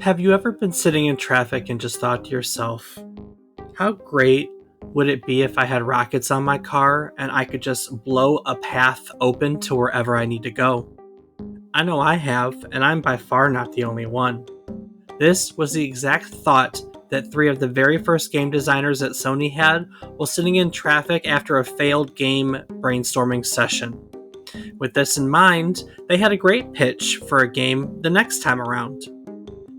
Have you ever been sitting in traffic and just thought to yourself, how great would it be if I had rockets on my car and I could just blow a path open to wherever I need to go? I know I have, and I'm by far not the only one. This was the exact thought that three of the very first game designers at Sony had while sitting in traffic after a failed game brainstorming session. With this in mind, they had a great pitch for a game the next time around.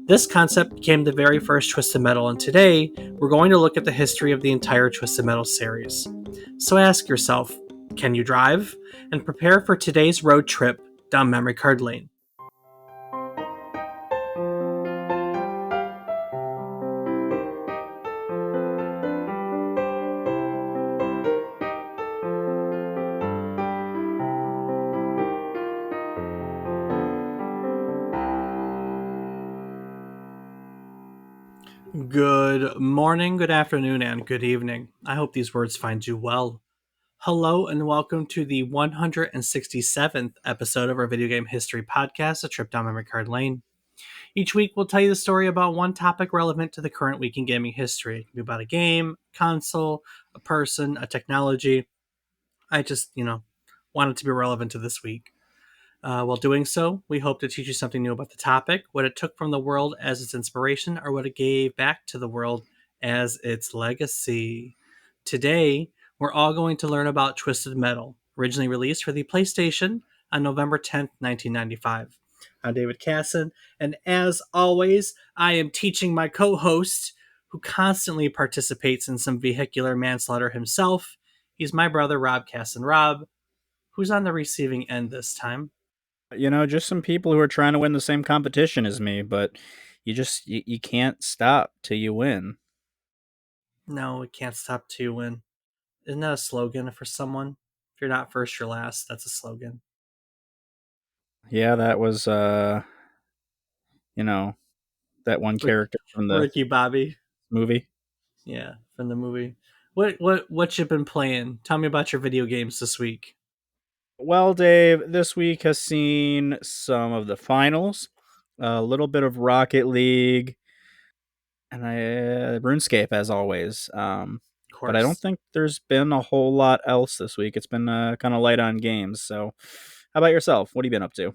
This concept became the very first Twisted Metal, and today we're going to look at the history of the entire Twisted Metal series. So ask yourself, can you drive? And prepare for today's road trip down memory card lane. Good morning, good afternoon, and good evening. I hope these words find you well. Hello, and welcome to the 167th episode of our video game history podcast, A Trip Down Memory Card Lane. Each week, we'll tell you the story about one topic relevant to the current week in gaming history. It can be about a game, console, a person, a technology. I just, want it to be relevant to this week. While doing so, we hope to teach you something new about the topic, what it took from the world as its inspiration, or what it gave back to the world as its legacy. Today, we're all going to learn about Twisted Metal, originally released for the PlayStation on November 10th, 1995. I'm David Casson, and as always, I am teaching my co-host, who constantly participates in some vehicular manslaughter himself. He's my brother, Rob Casson. Rob, who's on the receiving end this time? Just some people who are trying to win the same competition as me, but you can't stop till you win. No, we can't stop till you win. Isn't that a slogan for someone? If you're not first, you're last. That's a slogan. Yeah, that was that one character from the Ricky Bobby. movie. Yeah, from the movie. What you been playing? Tell me about your video games this week. Well, Dave, this week has seen some of the finals, a little bit of Rocket League, and RuneScape as always. Of But I don't course. think there's been a whole lot else this week. It's been kind of light on games. So, how about yourself? What have you been up to?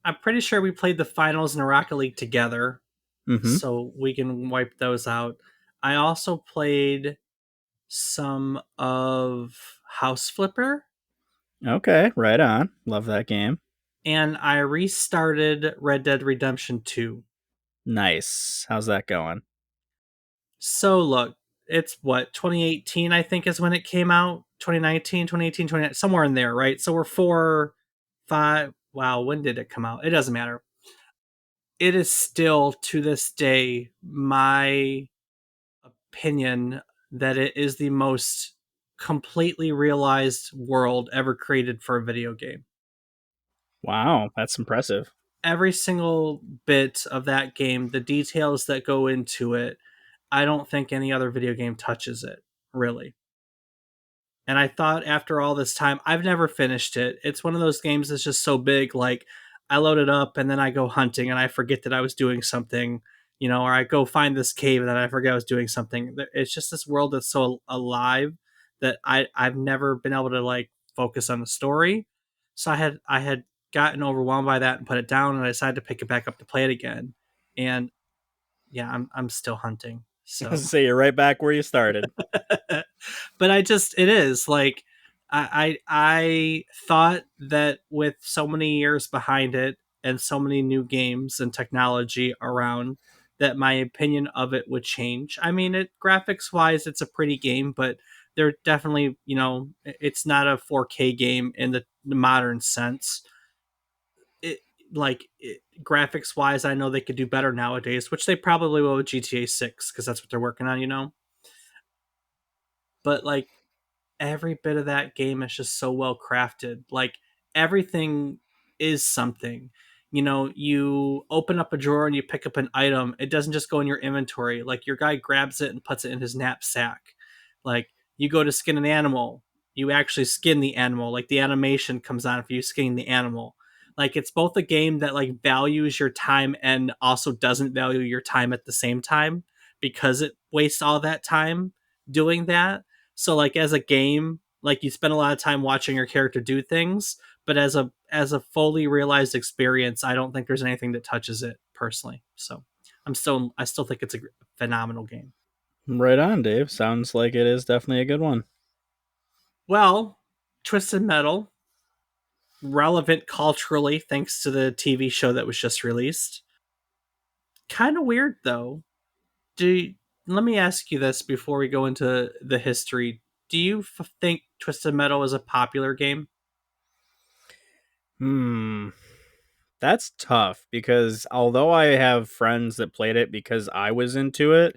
I'm pretty sure we played the finals in Rocket League together, Mm-hmm. so we can wipe those out. I also played some of House Flipper, Okay, right on. Love that game. and I restarted Red Dead Redemption 2. Nice. How's that going? So look, it's what 2018 I think is when it came out. 2019, 2018, 2019, somewhere in there, right? So we're 5. Wow, when did it come out? It doesn't matter. It is still to this day my opinion that it is the most completely realized world ever created for a video game. Wow, that's impressive. Every single bit of that game, the details that go into it, I don't think any other video game touches it, really. And I thought after all this time, I've never finished it. It's one of those games that's just so big. Like, I load it up and then I go hunting and I forget that I was doing something, or I go find this cave and then I forget I was doing something. It's just this world that's so alive that I've never been able to like focus on the story. So I had gotten overwhelmed by that and put it down, and I decided to pick it back up to play it again. And yeah, I'm still hunting. I was So to say you're right back where you started. but it is like I thought that with so many years behind it and so many new games and technology around, that my opinion of it would change. I mean, it graphics wise, it's a pretty game, but they're definitely, it's not a 4K game in the modern sense. It graphics wise, I know they could do better nowadays, which they probably will with GTA 6 because that's what they're working on. But like every bit of that game is just so well crafted. Like everything is something. You open up a drawer and you pick up an item. It doesn't just go in your inventory. Like your guy grabs it and puts it in his knapsack. Like you go to skin an animal, you actually skin the animal. Like the animation comes on for you skinning the animal. Like it's both a game that like values your time and also doesn't value your time at the same time because it wastes all that time doing that. So like as a game, like you spend a lot of time watching your character do things, but as a fully realized experience, I don't think there's anything that touches it personally. So I still think it's a phenomenal game. Right on, Dave. Sounds like it is definitely a good one. Well, Twisted Metal, relevant culturally thanks to the TV show that was just released. Kind of weird though. Do you, Let me ask you this before we go into the history. Do you think Twisted Metal is a popular game? Hmm. That's tough because although I have friends that played it because I was into it,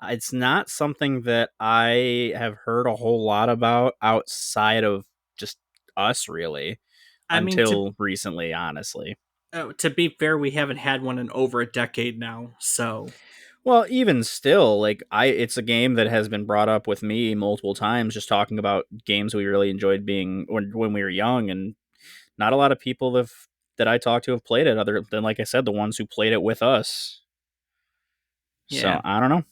it's not something that I have heard a whole lot about outside of just us, really, I mean, until recently, honestly. to be fair, we haven't had one in over a decade now, so Well, even still, like it's a game that has been brought up with me multiple times, just talking about games we really enjoyed being when we were young, and not a lot of people have that I talked to have played it, other than like I said, the ones who played it with us. So yeah. I don't know.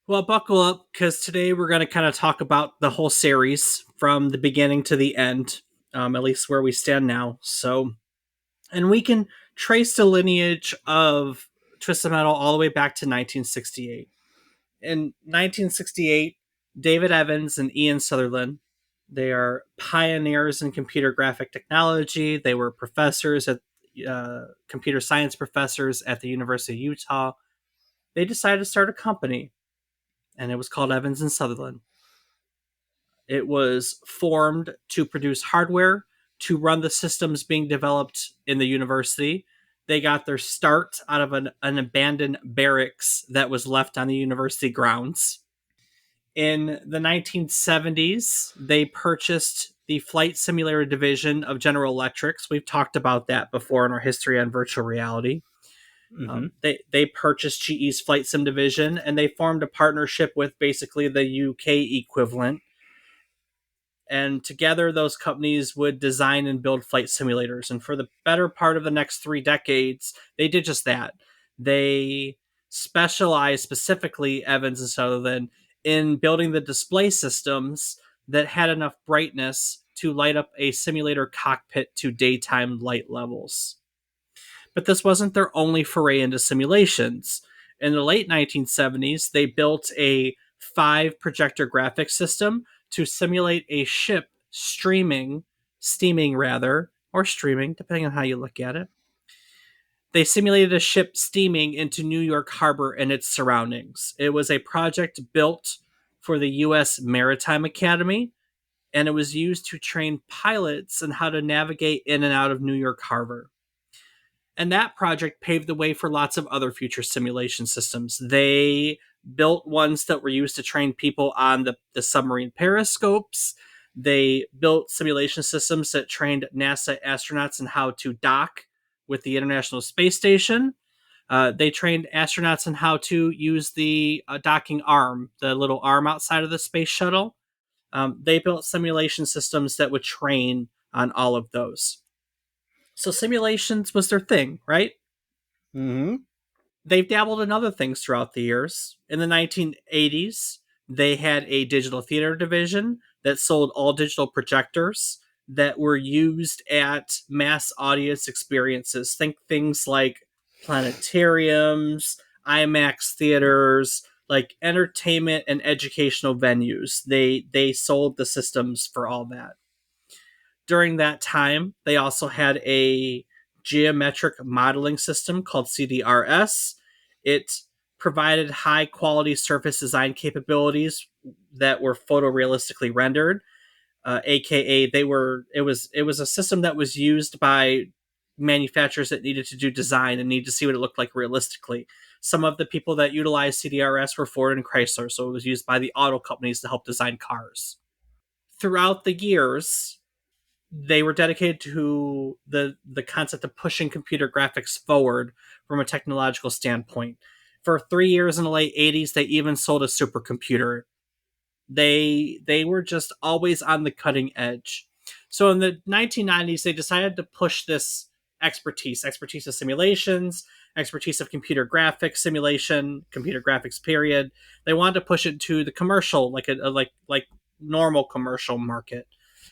Well, buckle up because today we're going to kind of talk about the whole series from the beginning to the end, at least where we stand now. So, and we can trace the lineage of Twisted Metal all the way back to 1968. In 1968, David Evans and Ian Sutherland, they are pioneers in computer graphic technology. They were professors at computer science professors at the University of Utah. They decided to start a company, and it was called Evans and Sutherland. It was formed to produce hardware to run the systems being developed in the university. They got their start out of an abandoned barracks that was left on the university grounds. In the 1970s, they purchased the flight simulator division of General Electrics. We've talked about that before in our history on virtual reality. Hmm. They purchased GE's flight sim division and they formed a partnership with basically the UK equivalent, and together those companies would design and build flight simulators. And for the better part of the next 3 decades, they did just that. They specialized, specifically Evans and Sutherland, in building the display systems that had enough brightness to light up a simulator cockpit to daytime light levels. But this wasn't their only foray into simulations. In the late 1970s, they built a 5 projector graphics system to simulate a ship steaming rather, or streaming, depending on how you look at it. They simulated a ship steaming into New York Harbor and its surroundings. It was a project built for the U.S. Maritime Academy, and it was used to train pilots on how to navigate in and out of New York Harbor. And that project paved the way for lots of other future simulation systems. They built ones that were used to train people on the submarine periscopes. They built simulation systems that trained NASA astronauts in how to dock with the International Space Station. They trained astronauts in how to use the docking arm, the little arm outside of the space shuttle. They built simulation systems that would train on all of those. So simulations was their thing, right? Hmm. They've dabbled in other things throughout the years. In the 1980s, they had a digital theater division that sold all digital projectors that were used at mass audience experiences. Think things like planetariums, IMAX theaters, like entertainment and educational venues. They sold the systems for all that. During that time, they also had a geometric modeling system called CDRS. It provided high quality surface design capabilities that were photorealistically rendered. AKA, it was a system that was used by manufacturers that needed to do design and need to see what it looked like realistically. Some of the people that utilized CDRS were Ford and Chrysler, so it was used by the auto companies to help design cars. Throughout the years, they were dedicated to the concept of pushing computer graphics forward from a technological standpoint. For 3 years in the late 80s, they even sold a supercomputer. They were just always on the cutting edge. So in the 1990s, they decided to push this expertise of simulations, expertise of computer graphics simulation, computer graphics period. They wanted to push it to the commercial, like normal commercial market.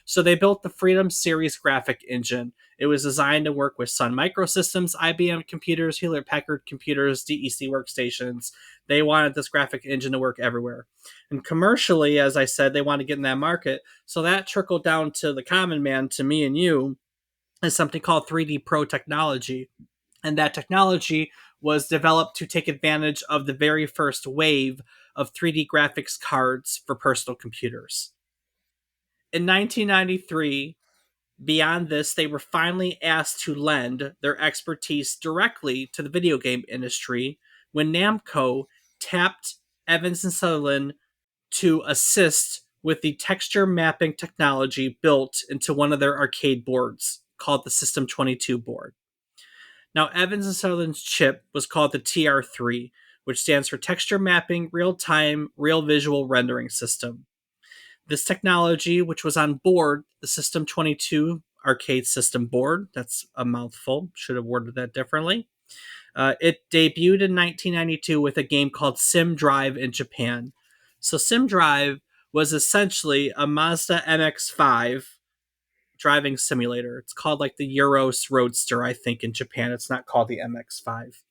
So they built the Freedom Series graphic engine. It was designed to work with Sun Microsystems, IBM computers, Hewlett Packard computers, DEC workstations. They wanted this graphic engine to work everywhere. And commercially, as I said, they want to get in that market. So that trickled down to the common man, to me and you, is something called 3D Pro technology. And that technology was developed to take advantage of the very first wave of 3D graphics cards for personal computers. In 1993, beyond this, they were finally asked to lend their expertise directly to the video game industry when Namco tapped Evans and Sutherland to assist with the texture mapping technology built into one of their arcade boards called the System 22 board. Now, Evans and Sutherland's chip was called the TR3, which stands for Texture Mapping Real Time Real Visual Rendering System. This technology, which was on board the System 22 arcade system board, that's a mouthful, should have worded that differently. It debuted in 1992 with a game called Sim Drive in Japan. So Sim Drive was essentially a Mazda MX-5 driving simulator. It's called like the Euros Roadster, I think, in Japan. It's not called the MX-5.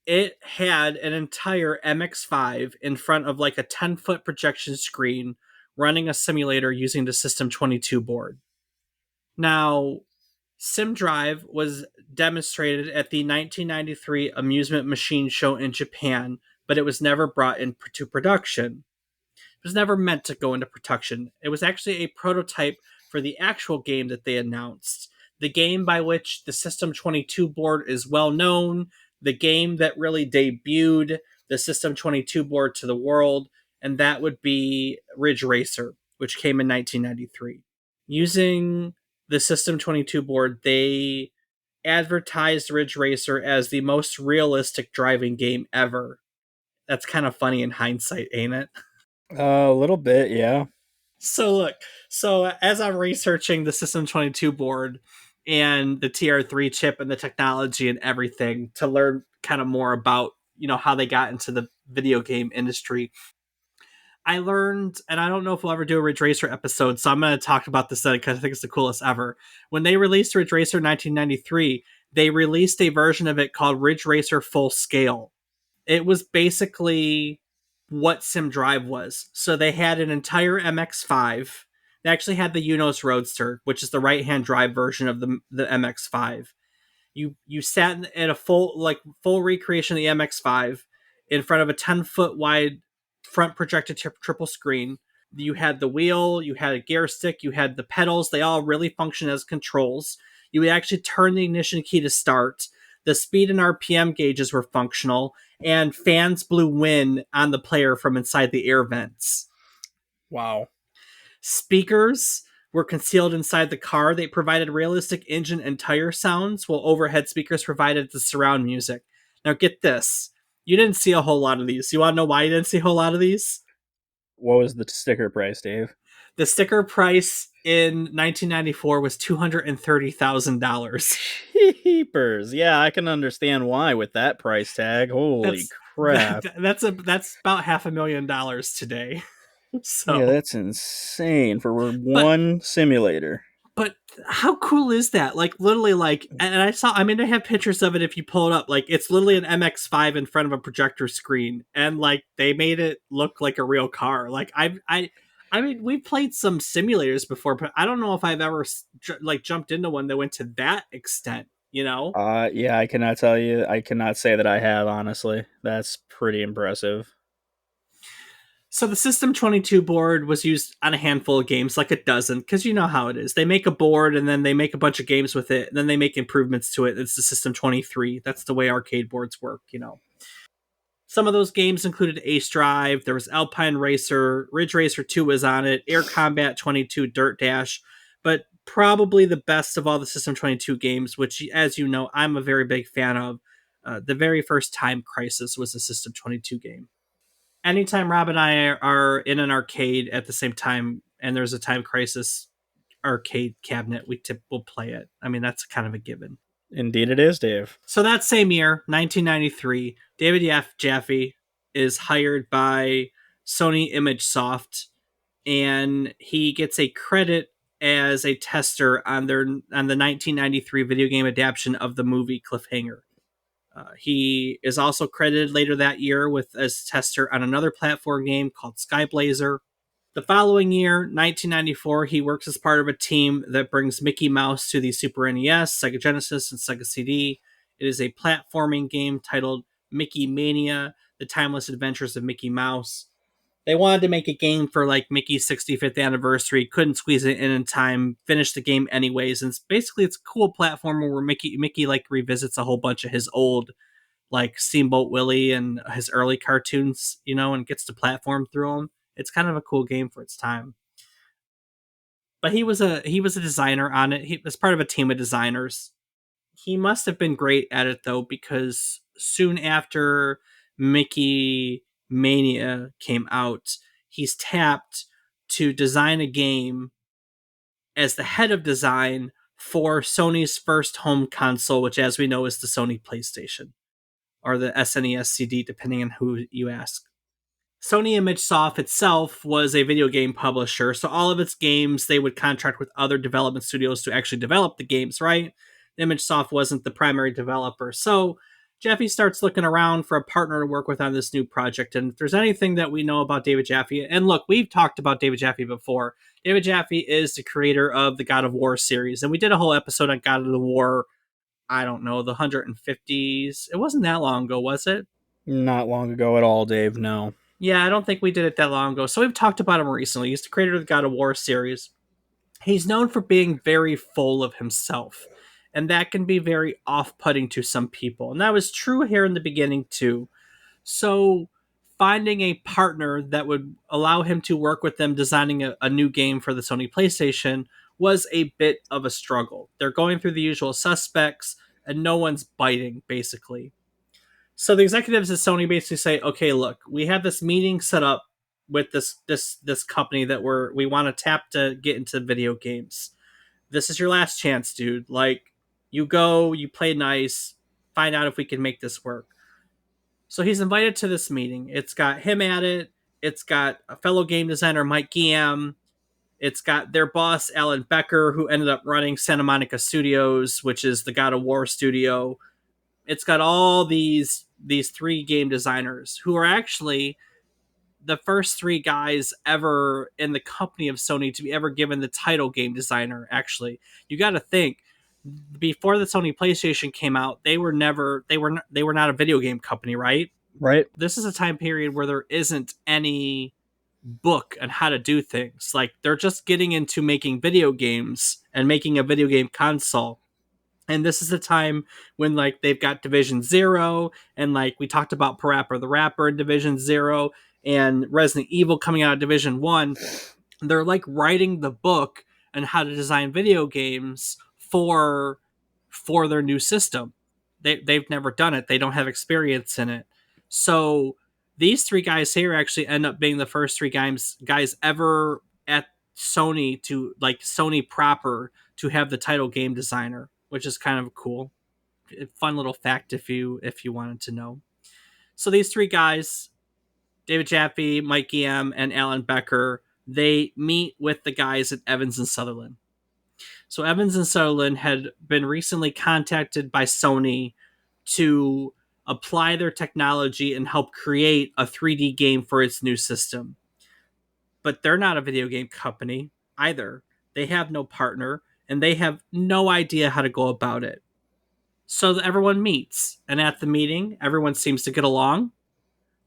It had an entire MX-5 in front of like a 10-foot projection screen running a simulator using the System 22 board. Now, Sim Drive was demonstrated at the 1993 Amusement Machine Show in Japan, but it was never brought into production. It was never meant to go into production. It was actually a prototype for the actual game that they announced. The game by which the System 22 board is well known, the game that really debuted the System 22 board to the world, and that would be Ridge Racer, which came in 1993. Using the System 22 board, they advertised Ridge Racer as the most realistic driving game ever. That's kind of funny in hindsight, ain't it? A little bit, yeah. So look, so as I'm researching the System 22 board and the TR3 chip and the technology and everything to learn kind of more about, how they got into the video game industry, I learned, and I don't know if we'll ever do a Ridge Racer episode, so I'm going to talk about this because I think it's the coolest ever. When they released Ridge Racer in 1993, they released a version of it called Ridge Racer Full Scale. It was basically what Sim Drive was. So they had an entire MX-5. They actually had the Unos Roadster, which is the right-hand drive version of the MX-5. You sat in a full recreation of the MX-5 in front of a 10-foot wide front projected triple screen. You had the wheel, you had a gear stick, you had the pedals. They all really function as controls. You would actually turn the ignition key to start. The speed and RPM gauges were functional, and fans blew wind on the player from inside the air vents. Wow. Speakers were concealed inside the car. They provided realistic engine and tire sounds, while overhead speakers provided the surround music. Now, get this. You didn't see a whole lot of these. You want to know why you didn't see a whole lot of these? What was the sticker price, Dave? The sticker price in 1994 was $230,000. Jeepers. Yeah, I can understand why with that price tag. Holy That's crap. that's about $500,000 today. Yeah, So, that's insane for but one simulator. but how cool is that? Like literally, and I mean, I have pictures of it if you pull it up. Like it's literally an MX-5 in front of a projector screen, and like they made it look like a real car. Like I mean, we've played some simulators before, but I don't know if I've ever jumped into one that went to that extent. You know? Yeah, I cannot tell you. I cannot say that I have, honestly. That's pretty impressive. So the System 22 board was used on a handful of games, like a dozen, because you know how it is. They make a board and then they make a bunch of games with it, and then they make improvements to it. It's the System 23. That's the way arcade boards work. Some of those games included Ace Drive, there was Alpine Racer, Ridge Racer 2 was on it, Air Combat 22, Dirt Dash, but probably the best of all the System 22 games, which, as you know, I'm a very big fan of. The very first Time Crisis was a System 22 game. Anytime Rob and I are in an arcade at the same time and there's a Time Crisis arcade cabinet, we'll play it. I mean, that's kind of a given. Indeed, it is, Dave. So that same year, 1993, David Jaffe is hired by Sony ImageSoft, and he gets a credit as a tester on the 1993 video game adaptation of the movie Cliffhanger. He is also credited later that year with as tester on another platform game called Skyblazer. The following year, 1994, he works as part of a team that brings Mickey Mouse to the Super NES, Sega Genesis, and Sega CD. It is a platforming game titled Mickey Mania: The Timeless Adventures of Mickey Mouse. They wanted to make a game for like Mickey's 65th anniversary, couldn't squeeze it in time, finished the game anyways, and it's a cool platformer where Mickey like revisits a whole bunch of his old like Steamboat Willie and his early cartoons, and gets to platform through them. It's kind of a cool game for its time. But he was a designer on it. He was part of a team of designers. He must have been great at it though, because soon after Mickey Mania came out, he's tapped to design a game as the head of design for Sony's first home console, which, as we know, is the Sony PlayStation or the SNES CD, depending on who you ask. Sony ImageSoft itself was a video game publisher, so all of its games, they would contract with other development studios to actually develop the games, right? ImageSoft wasn't the primary developer. So Jaffe starts looking around for a partner to work with on this new project. And if there's anything that we know about David Jaffe, and look, we've talked about David Jaffe before. David Jaffe is the creator of the God of War series, and we did a whole episode on God of the War, I don't know, the 150s. It wasn't that long ago, was it? Not long ago at all, Dave. No. Yeah, I don't think we did it that long ago. So we've talked about him recently. He's the creator of the God of War series. He's known for being very full of himself, and that can be very off-putting to some people. And that was true here in the beginning too. So finding a partner that would allow him to work with them designing a new game for the Sony PlayStation was a bit of a struggle. They're going through the usual suspects, and no one's biting, basically. So the executives at Sony basically say, "Okay, look, we have this meeting set up with this company that we want to tap to get into video games. This is your last chance, dude. Like, you go, you play nice, find out if we can make this work." So he's invited to this meeting. It's got him at it. It's got a fellow game designer, Mike Giam. It's got their boss, Alan Becker, who ended up running Santa Monica Studios, which is the God of War studio. It's got all these three game designers who are actually the first three guys ever in the company of Sony to be ever given the title game designer. Actually, you got to think, before the Sony PlayStation came out, they were not a video game company, right? Right. This is a time period where there isn't any book on how to do things. Like, they're just getting into making video games and making a video game console. And this is the time when like they've got Division Zero, and like we talked about Parappa the Rapper in Division Zero, and Resident Evil coming out of Division One. They're like writing the book on how to design video games for their new system. They've never done it. They don't have experience in it. So these three guys here actually end up being the first three guys ever at Sony to like Sony proper to have the title game designer, which is kind of cool. Fun little fact if you wanted to know. So these three guys, David Jaffe, Mike Giam, and Alan Becker, they meet with the guys at Evans and Sutherland. So Evans and Sutherland had been recently contacted by Sony to apply their technology and help create a 3D game for its new system. But they're not a video game company either. They have no partner, and they have no idea how to go about it. So everyone meets, and at the meeting, everyone seems to get along.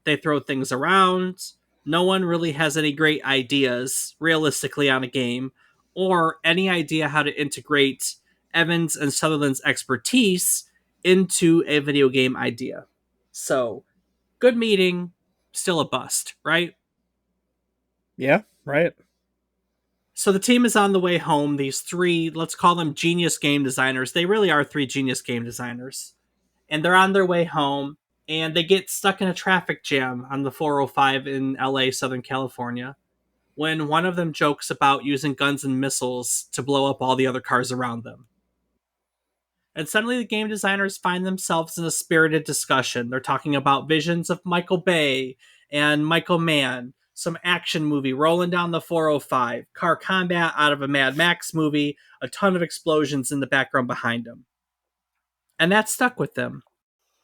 They throw things around. No one really has any great ideas, realistically, on a game, or any idea how to integrate Evans and Sutherland's expertise into a video game idea. So, good meeting, still a bust, right? Yeah. Right. So the team is on the way home. These three, let's call them genius game designers. They really are three genius game designers. And they're on their way home, and they get stuck in a traffic jam on the 405 in LA, Southern California. when one of them jokes about using guns and missiles to blow up all the other cars around them. And suddenly the game designers find themselves in a spirited discussion. They're talking about visions of Michael Bay and Michael Mann, some action movie rolling down the 405, car combat out of a Mad Max movie, a ton of explosions in the background behind them. And that stuck with them.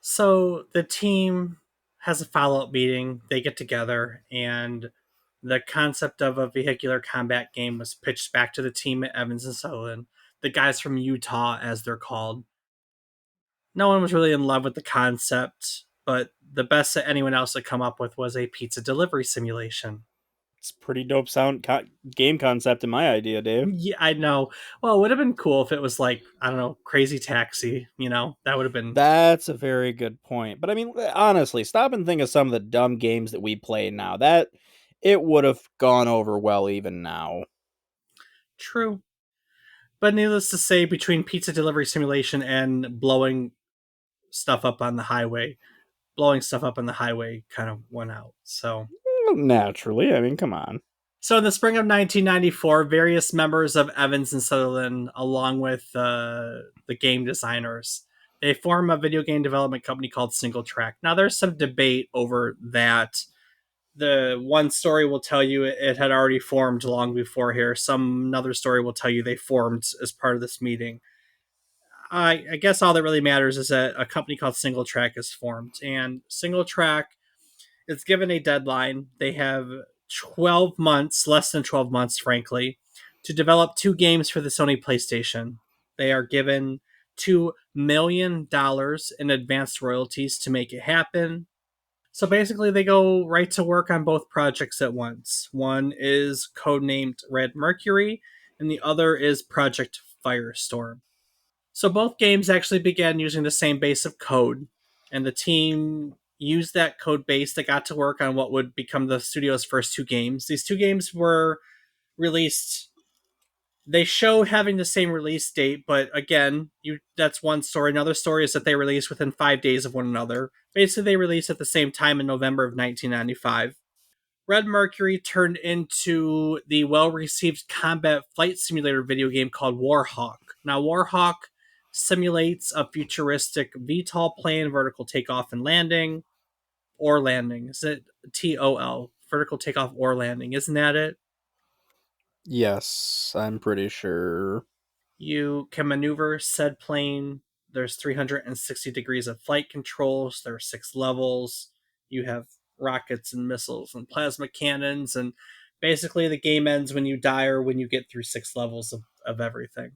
So the team has a follow up meeting. They get together, and the concept of a vehicular combat game was pitched back to the team at Evans and Sutherland, the guys from Utah, as they're called. No one was really in love with the concept, but the best that anyone else had come up with was a pizza delivery simulation. It's pretty dope game concept in my idea, Dave. Yeah, I know. Well, it would have been cool if it was like, I don't know, Crazy Taxi, that would have been That's a very good point. But I mean, honestly, stop and think of some of the dumb games that we play now. That it would have gone over well even now. true. But needless to say, between pizza delivery simulation and blowing stuff up on the highway kind of went out. Well, naturally, I mean, come on. So in the spring of 1994, various members of Evans and Sutherland, along with the game designers, they form a video game development company called SingleTrac. Now, there's some debate over that. The one story will tell you it had already formed long before here. Another story will tell you they formed as part of this meeting. I guess all that really matters is that a company called SingleTrac is formed, and SingleTrac is given a deadline. They have 12 months, less than 12 months, frankly, to develop two games for the Sony PlayStation. They are given $2 million in advanced royalties to make it happen. So basically, they go right to work on both projects at once. One is codenamed Red Mercury, and the other is Project Firestorm. So both games actually began using the same base of code, and the team used that code base that got to work on what would become the studio's first two games. These two games were released. They show having the same release date, but again, that's one story. Another story is that they released within 5 days of one another. Basically, they released at the same time in November of 1995. Red Mercury turned into the well received combat flight simulator video game called Warhawk. Now, Warhawk simulates a futuristic VTOL plane, vertical takeoff and landing, or landing. Is it TOL? Vertical takeoff or landing. Isn't that it? Yes, I'm pretty sure. You can maneuver said plane. There's 360 degrees of flight controls. There are 6 levels. You have rockets and missiles and plasma cannons. And basically, the game ends when you die or when you get through 6 levels of everything.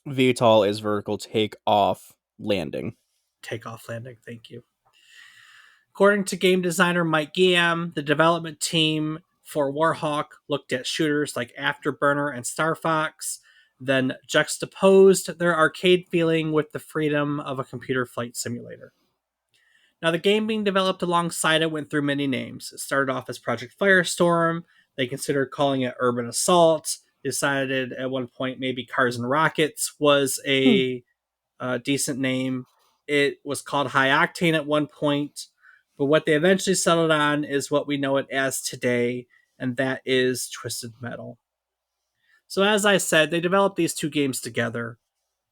VTOL is vertical take off landing. Takeoff, landing. Thank you. According to game designer Mike Giam, the development team for Warhawk looked at shooters like Afterburner and Star Fox, then juxtaposed their arcade feeling with the freedom of a computer flight simulator. Now, the game being developed alongside it went through many names. It started off as Project Firestorm. They considered calling it Urban Assault. Decided at one point maybe Cars and Rockets was a decent name. It was called High Octane at one point, but what they eventually settled on is what we know it as today, and that is Twisted Metal. So, as I said, they developed these two games together.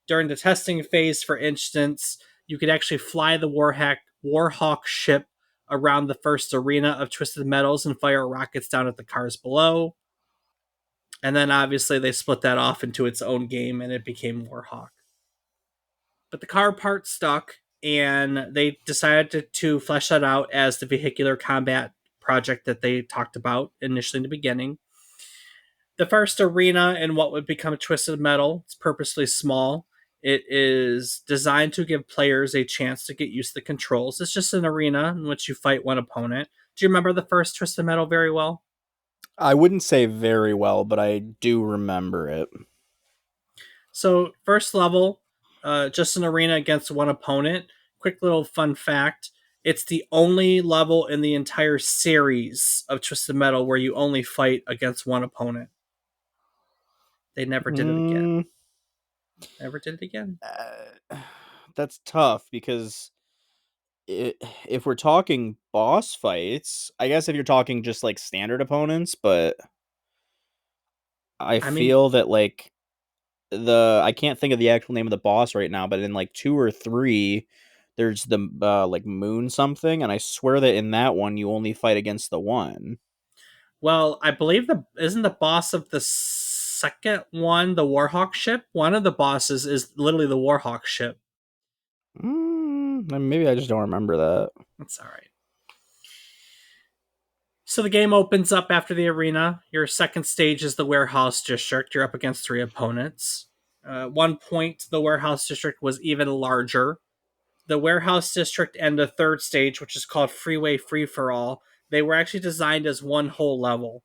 During the testing phase, for instance, you could actually fly the Warhawk ship around the first arena of Twisted Metals and fire rockets down at the cars below. And then obviously they split that off into its own game and it became Warhawk. But the car part stuck, and they decided to flesh that out as the vehicular combat project that they talked about initially in the beginning. The first arena in what would become Twisted Metal is purposely small. It is designed to give players a chance to get used to the controls. It's just an arena in which you fight one opponent. Do you remember the first Twisted Metal very well? I wouldn't say very well, but I do remember it. So, first level, just an arena against one opponent. Quick little fun fact, it's the only level in the entire series of Twisted Metal where you only fight against one opponent. They never did it again. Mm, Never did it again. that's tough because if we're talking boss fights, I guess if you're talking just like standard opponents, but I I mean, feel that like the I can't think of the actual name of the boss right now, but in like 2 or 3 there's the like moon something, and I swear that in that one you only fight against the one. well, I believe the isn't the boss of the second one the Warhawk ship? One of the bosses is literally the Warhawk ship. Maybe I just don't remember that. That's all right. So the game opens up after the arena. Your second stage is the warehouse district. You're up against three opponents. At one point, the warehouse district was even larger. The warehouse district and the third stage, which is called Freeway Free for All, they were actually designed as one whole level.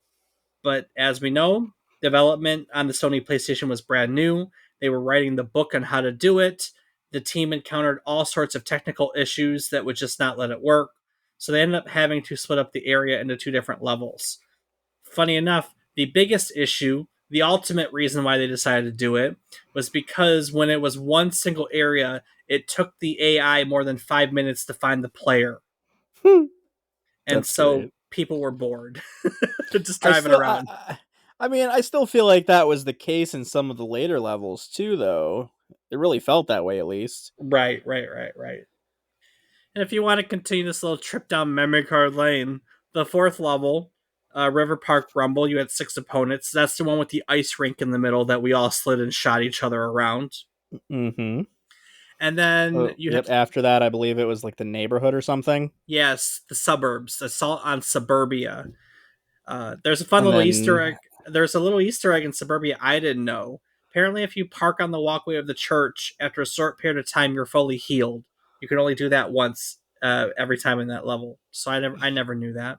But as we know, development on the Sony PlayStation was brand new. They were writing the book on how to do it. The team encountered all sorts of technical issues that would just not let it work. So they ended up having to split up the area into two different levels. Funny enough, the biggest issue, the ultimate reason why they decided to do it, was because when it was one single area, it took the AI more than 5 minutes to find the player. And That's so great. people were bored just I driving still around. I mean, I still feel like that was the case in some of the later levels too, though. It really felt that way, at least. Right. And if you want to continue this little trip down memory card lane, the fourth level, River Park Rumble, you had six opponents. That's the one with the ice rink in the middle that we all slid and shot each other around. Mm-hmm. And then Oh, you yep. had, After that, I believe it was like the neighborhood or something, yes, the suburbs, Assault on Suburbia. There's a fun and little Easter then egg. There's a little Easter egg in Suburbia I didn't know. Apparently, if you park on the walkway of the church, after a short period of time, you're fully healed. You can only do that once every time in that level. So I never knew that.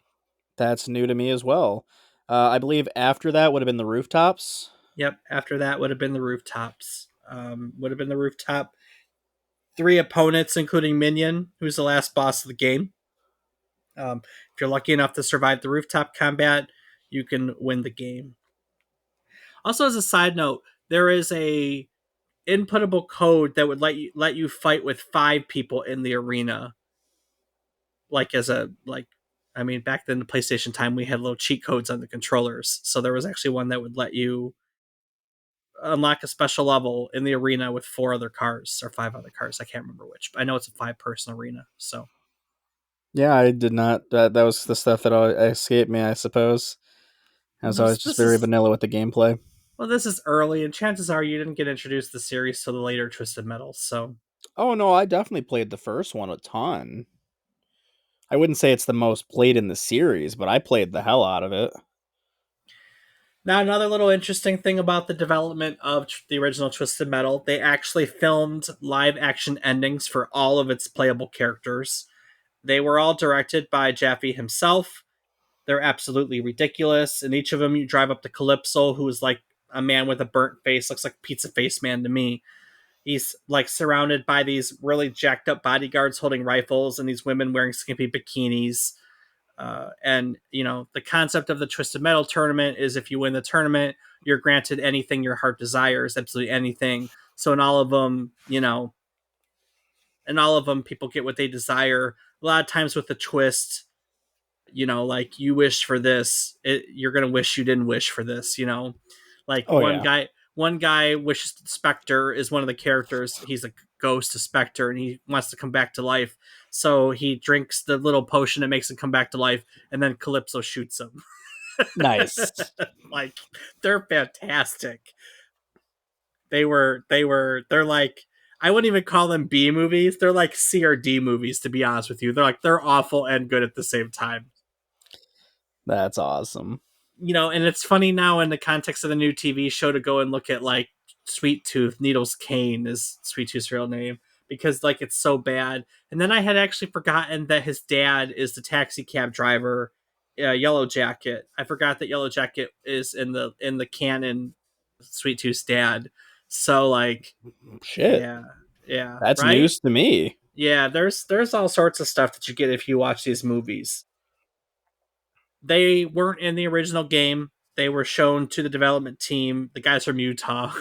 that's new to me as well. I believe after that would have been the rooftops, Yep. After that would have been the rooftops. Would have been the rooftop. Three opponents, including Minion, who's the last boss of the game. If you're lucky enough to survive the rooftop combat, you can win the game. Also, as a side note, there is a inputtable code that would let you fight with five people in the arena. Like as a like, I mean, back then the PlayStation time, we had little cheat codes on the controllers, so there was actually one that would let you unlock a special level in the arena with four other cars or five other cars. I can't remember which, but I know it's a five-person arena. So yeah, I did not. That was the stuff that escaped me, I suppose, as I this was just this very is vanilla with the gameplay. well, this is early, and chances are you didn't get introduced to the series till the later Twisted Metal. So Oh no, I definitely played the first one a ton. I wouldn't say it's the most played in the series, but I played the hell out of it. now, another little interesting thing about the development of the original Twisted Metal, they actually filmed live action endings for all of its playable characters. They were all directed by Jaffe himself. They're absolutely ridiculous. In each of them, you drive up to Calypso, who is like a man with a burnt face, looks like Pizza Face Man to me. He's like surrounded by these really jacked up bodyguards holding rifles and these women wearing skimpy bikinis. And the concept of the Twisted Metal tournament is if you win the tournament, you're granted anything your heart desires, absolutely anything. So in all of them, people get what they desire. A lot of times with the twist, like you wish for this, you're gonna wish you didn't wish for this. Like Oh yeah, one guy wishes Spectre is one of the characters. He's a ghost, a Spectre, and he wants to come back to life. So he drinks the little potion that makes him come back to life, and then Calypso shoots him. nice. Like they're fantastic. They're like, I wouldn't even call them B movies. They're like C or D movies, to be honest with you. They're awful and good at the same time. That's awesome. And it's funny now in the context of the new TV show to go and look at like Sweet Tooth, Needles Kane is Sweet Tooth's real name, because like it's so bad. And then I had actually forgotten that his dad is the taxi cab driver, Yellow Jacket. I forgot that Yellow Jacket is in the canon Sweet Tooth's dad. So like, Shit, yeah, yeah, that's right? news to me. Yeah, there's all sorts of stuff that you get if you watch these movies. They weren't in the original game. They were shown to the development team, the guys from Utah,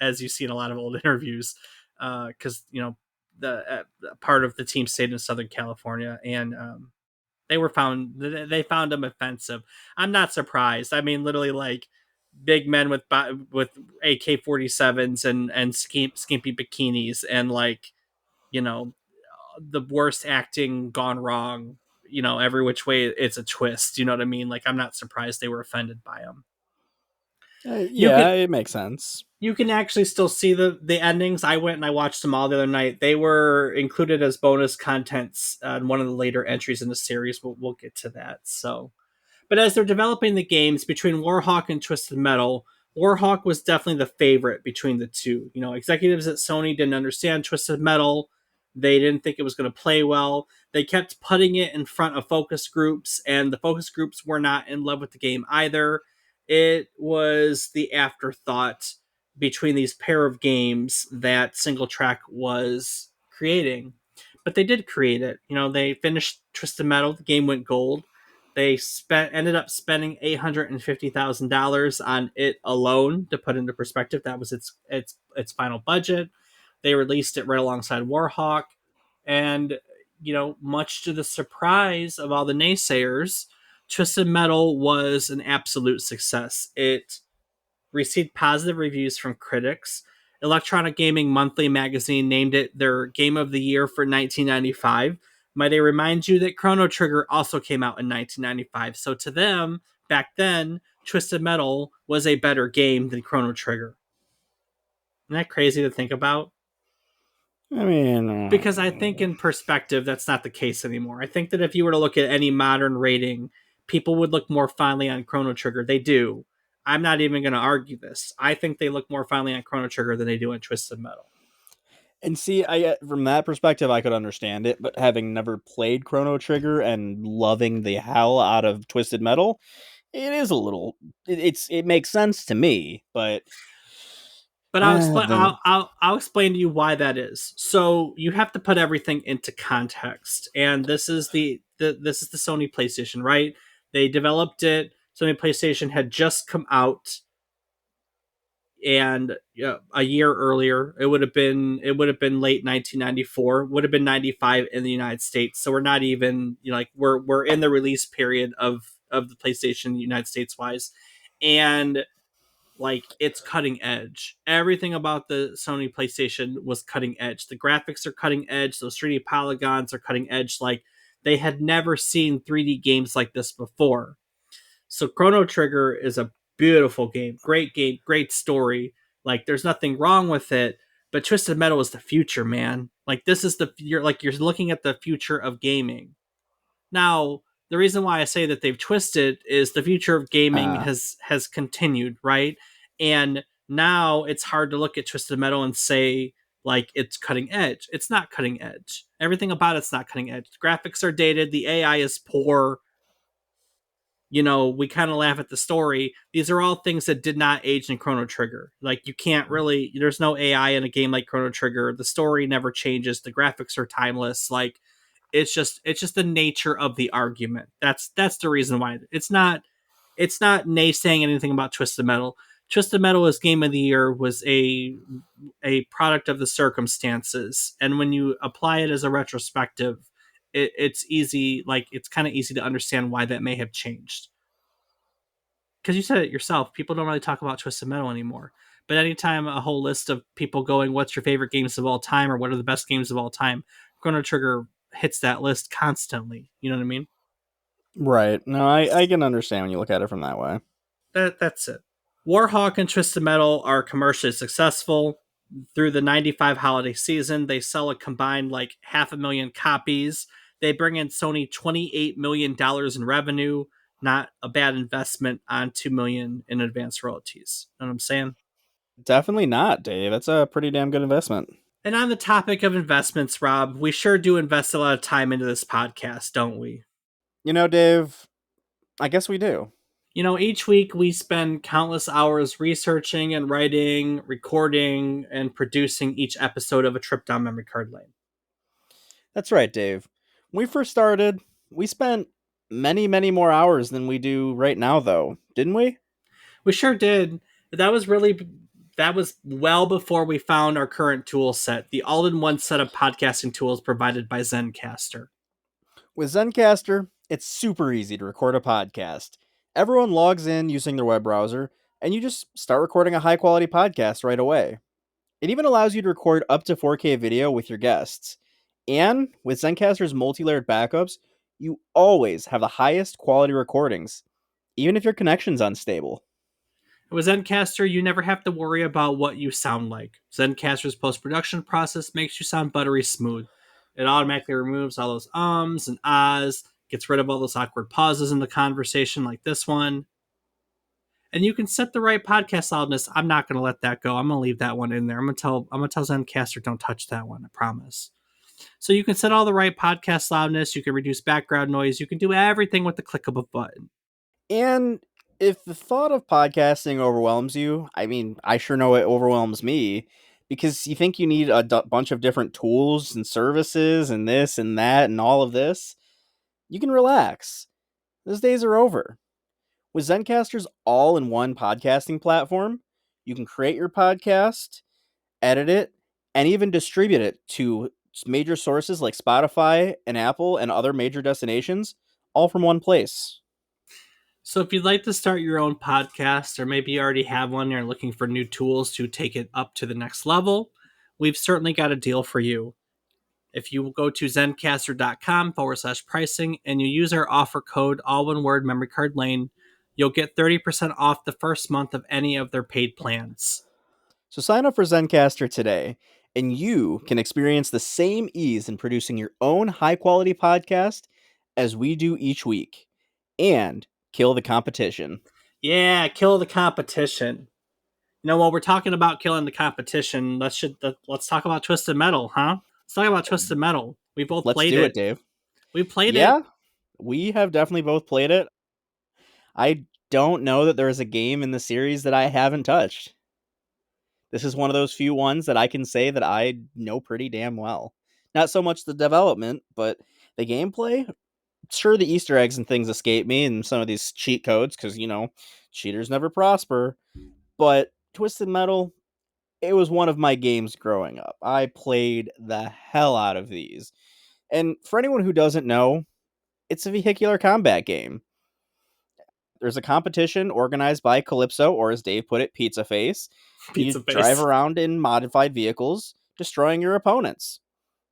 as you see in a lot of old interviews, because the part of the team stayed in Southern California, and they found them offensive. I'm not surprised. I mean, literally, like big men with AK-47s and skimpy bikinis and like you know the worst acting gone wrong. Every which way it's a twist. You know what I mean? Like I'm not surprised they were offended by them. You Yeah, can it makes sense. you can actually still see the endings. I went and I watched them all the other night. They were included as bonus contents in one of the later entries in the series. We'll get to that. So but as they're developing the games between Warhawk and Twisted Metal, Warhawk was definitely the favorite between the two. Executives at Sony didn't understand Twisted Metal. They didn't think it was going to play well. They kept putting it in front of focus groups, and the focus groups were not in love with the game either. It was the afterthought between these pair of games that SingleTrac was creating. But they did create it. They finished Twisted Metal. The game went gold. They ended up spending $850,000 on it alone. To put into perspective, that was its final budget. They released it right alongside Warhawk, and much to the surprise of all the naysayers, Twisted Metal was an absolute success. It received positive reviews from critics. Electronic Gaming Monthly magazine named it their Game of the Year for 1995. Might I remind you that Chrono Trigger also came out in 1995. So to them, back then, Twisted Metal was a better game than Chrono Trigger. Isn't that crazy to think about? I mean, Because I think in perspective, that's not the case anymore. I think that if you were to look at any modern rating, people would look more fondly on Chrono Trigger. They do. I'm not even going to argue this. I think they look more fondly on Chrono Trigger than they do on Twisted Metal. and see, I from that perspective, I could understand it, but having never played Chrono Trigger and loving the hell out of Twisted Metal, it is a little. It makes sense to me, but But I'll explain. the I'll explain to you why that is. So you have to put everything into context, and this is this is the Sony PlayStation, right? They developed it. Sony PlayStation had just come out, and a year earlier, it would have been late 1994. Would have been 95 in the United States. So we're not even like we're in the release period of the PlayStation United States wise, and like it's cutting edge. Everything about the Sony PlayStation was cutting edge. The graphics are cutting edge. Those 3D polygons are cutting edge. Like they had never seen 3D games like this before. So Chrono Trigger is a beautiful game, great story. Like there's nothing wrong with it. But Twisted Metal is the future, man. Like this is you're looking at the future of gaming. Now, the reason why I say that they've twisted is the future of gaming uh, has continued, right? And now it's hard to look at Twisted Metal and say like it's cutting edge. It's not cutting edge. Everything about it's not cutting edge. The graphics are dated, the AI is poor. We kind of laugh at the story. These are all things that did not age in Chrono Trigger. Like you can't really there's no AI in a game like Chrono Trigger. The story never changes. The graphics are timeless. Like it's just the nature of the argument. That's the reason why it's not naysaying anything about Twisted Metal. Twisted Metal as Game of the Year was a product of the circumstances, and when you apply it as a retrospective, it's easy. Like it's kind of easy to understand why that may have changed. Because you said it yourself, people don't really talk about Twisted Metal anymore. But anytime a whole list of people going, "What's your favorite games of all time?" or "What are the best games of all time?" Chrono Trigger hits that list constantly. You know what I mean? right. No, I can understand when you look at it from that way. That's it. Warhawk and Twisted Metal are commercially successful. Through the 95 holiday season, they sell a combined like 500,000 copies. They bring in Sony $28 million in revenue. Not a bad investment on $2 million in advance royalties. Know what I'm saying? Definitely not, Dave. That's a pretty damn good investment. And on the topic of investments, Rob, we sure do invest a lot of time into this podcast, don't we? Dave, I guess we do. Each week we spend countless hours researching and writing, recording, and producing each episode of A Trip Down Memory Card Lane. That's right, Dave. When we first started, we spent many, many more hours than we do right now, though, didn't we? We sure did. That was well before we found our current tool set, the all-in-one set of podcasting tools provided by Zencaster. With Zencaster, it's super easy to record a podcast. Everyone logs in using their web browser, and you just start recording a high quality podcast right away. It even allows you to record up to 4K video with your guests. And with Zencaster's multi-layered backups, you always have the highest quality recordings, even if your connection's unstable. With Zencaster, you never have to worry about what you sound like. Zencaster's post production process makes you sound buttery smooth. It automatically removes all those ums and ahs, gets rid of all those awkward pauses in the conversation, like this one. And you can set the right podcast loudness. I'm not going to let that go. I'm going to leave that one in there. I'm going to tell Zencaster don't touch that one. I promise. So you can set all the right podcast loudness. You can reduce background noise. You can do everything with the click of a button. And if the thought of podcasting overwhelms you, I mean, I sure know it overwhelms me because you think you need a bunch of different tools and services and this and that and all of this. You can relax. Those days are over. With Zencaster's all in one podcasting platform, you can create your podcast, edit it, and even distribute it to major sources like Spotify and Apple and other major destinations, all from one place. So if you'd like to start your own podcast, or maybe you already have one and you're looking for new tools to take it up to the next level, we've certainly got a deal for you. If you go to zencaster.com/pricing and you use our offer code, all one word, memory card lane, you'll get 30% off the first month of any of their paid plans. So sign up for Zencaster today, and you can experience the same ease in producing your own high quality podcast as we do each week, and kill the competition. Yeah, kill the competition. While we're talking about killing the competition, let's talk about Twisted Metal, huh? Let's talk about Twisted Metal. We both Let's played do it, it. Dave. We played it. Yeah, we have definitely both played it. I don't know that there is a game in the series that I haven't touched. This is one of those few ones that I can say that I know pretty damn well. Not so much the development, but the gameplay. Sure, the Easter eggs and things escape me and some of these cheat codes because, cheaters never prosper. But Twisted Metal, it was one of my games growing up. I played the hell out of these. And for anyone who doesn't know, it's a vehicular combat game. There's a competition organized by Calypso, or as Dave put it, Pizza Face. You Pizza drive face. around in modified vehicles, destroying your opponents.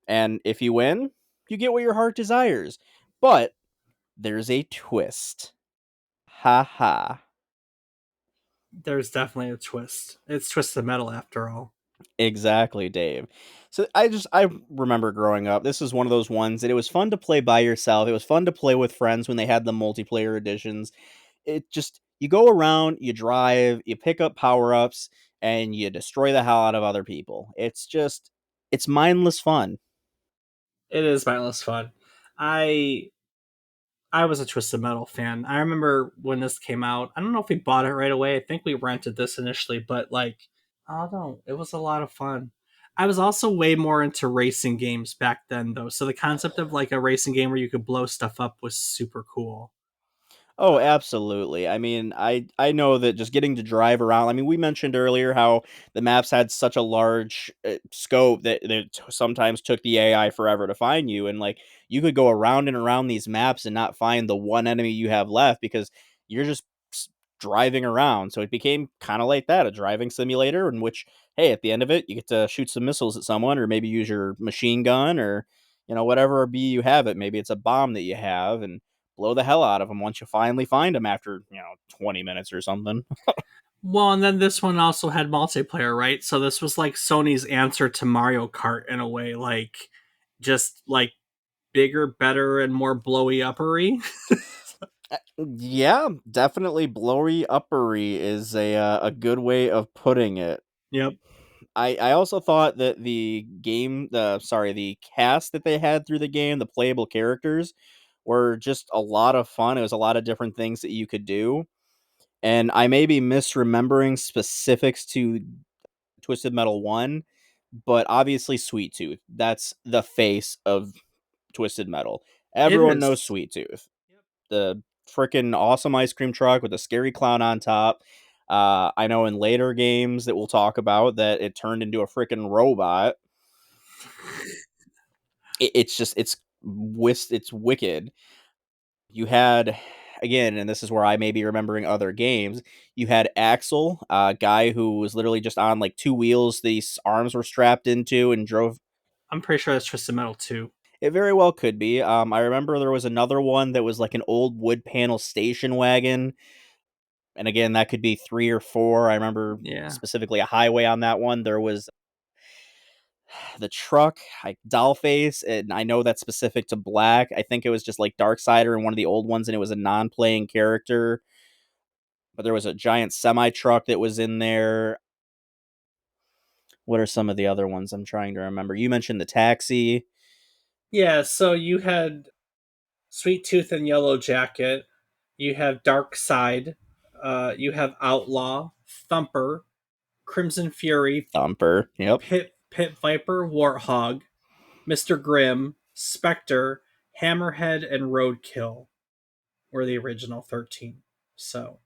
And if you win, you get what your heart desires. But there's a twist. Ha ha. There's definitely a twist. It's Twisted Metal after all. Exactly, Dave. So I remember growing up. This was one of those ones that it was fun to play by yourself. It was fun to play with friends when they had the multiplayer editions. It just you go around, you drive, you pick up power-ups, and you destroy the hell out of other people. It's mindless fun. It is mindless fun. I I was a Twisted Metal fan. I remember when this came out. I don't know if we bought it right away. I think we rented this initially, but I don't know. It was a lot of fun. I was also way more into racing games back then, though. So the concept of like a racing game where you could blow stuff up was super cool. Oh, absolutely. I mean, I know that just getting to drive around. I mean, we mentioned earlier how the maps had such a large scope that sometimes took the AI forever to find you, and like you could go around and around these maps and not find the one enemy you have left because you're just driving around. So it became kind of like that, a driving simulator in which, hey, at the end of it, you get to shoot some missiles at someone, or maybe use your machine gun, or whatever be you have it. Maybe it's a bomb that you have, and blow the hell out of them once you finally find them after 20 minutes or something. Well, and then this one also had multiplayer, right? So this was like Sony's answer to Mario Kart in a way, like just like bigger, better, and more blowy uppery. Yeah, definitely blowy uppery is a good way of putting it. Yep. I also thought that the cast that they had through the game, the playable characters, were just a lot of fun. It was a lot of different things that you could do. And I may be misremembering specifics to Twisted Metal 1, but obviously Sweet Tooth. That's the face of Twisted Metal. It Everyone knows is. Sweet Tooth. The freaking awesome ice cream truck with a scary clown on top. I know in later games that we'll talk about that it turned into a freaking robot. It's just it's wicked. You had again, and this is where I may be remembering other games, you had Axel, a guy who was literally just on like two wheels these arms were strapped into and drove. I'm pretty sure that's Twisted Metal 2. It very well could be. I remember there was another one that was like an old wood panel station wagon, and again, that could be 3 or 4. I remember Yeah. specifically a highway on that one. There was the truck, like Dollface, and I know that's specific to Black. I think it was just like Darksider in one of the old ones, and it was a non-playing character. But there was a giant semi truck that was in there. What are some of the other ones I'm trying to remember? You mentioned the taxi. Yeah, so you had Sweet Tooth and Yellow Jacket. You have Dark Side. You have Outlaw, Thumper, Crimson Fury, Thumper. Yep. Pit Viper, Warthog, Mr. Grimm, Spectre, Hammerhead, and Roadkill were the original 13. So,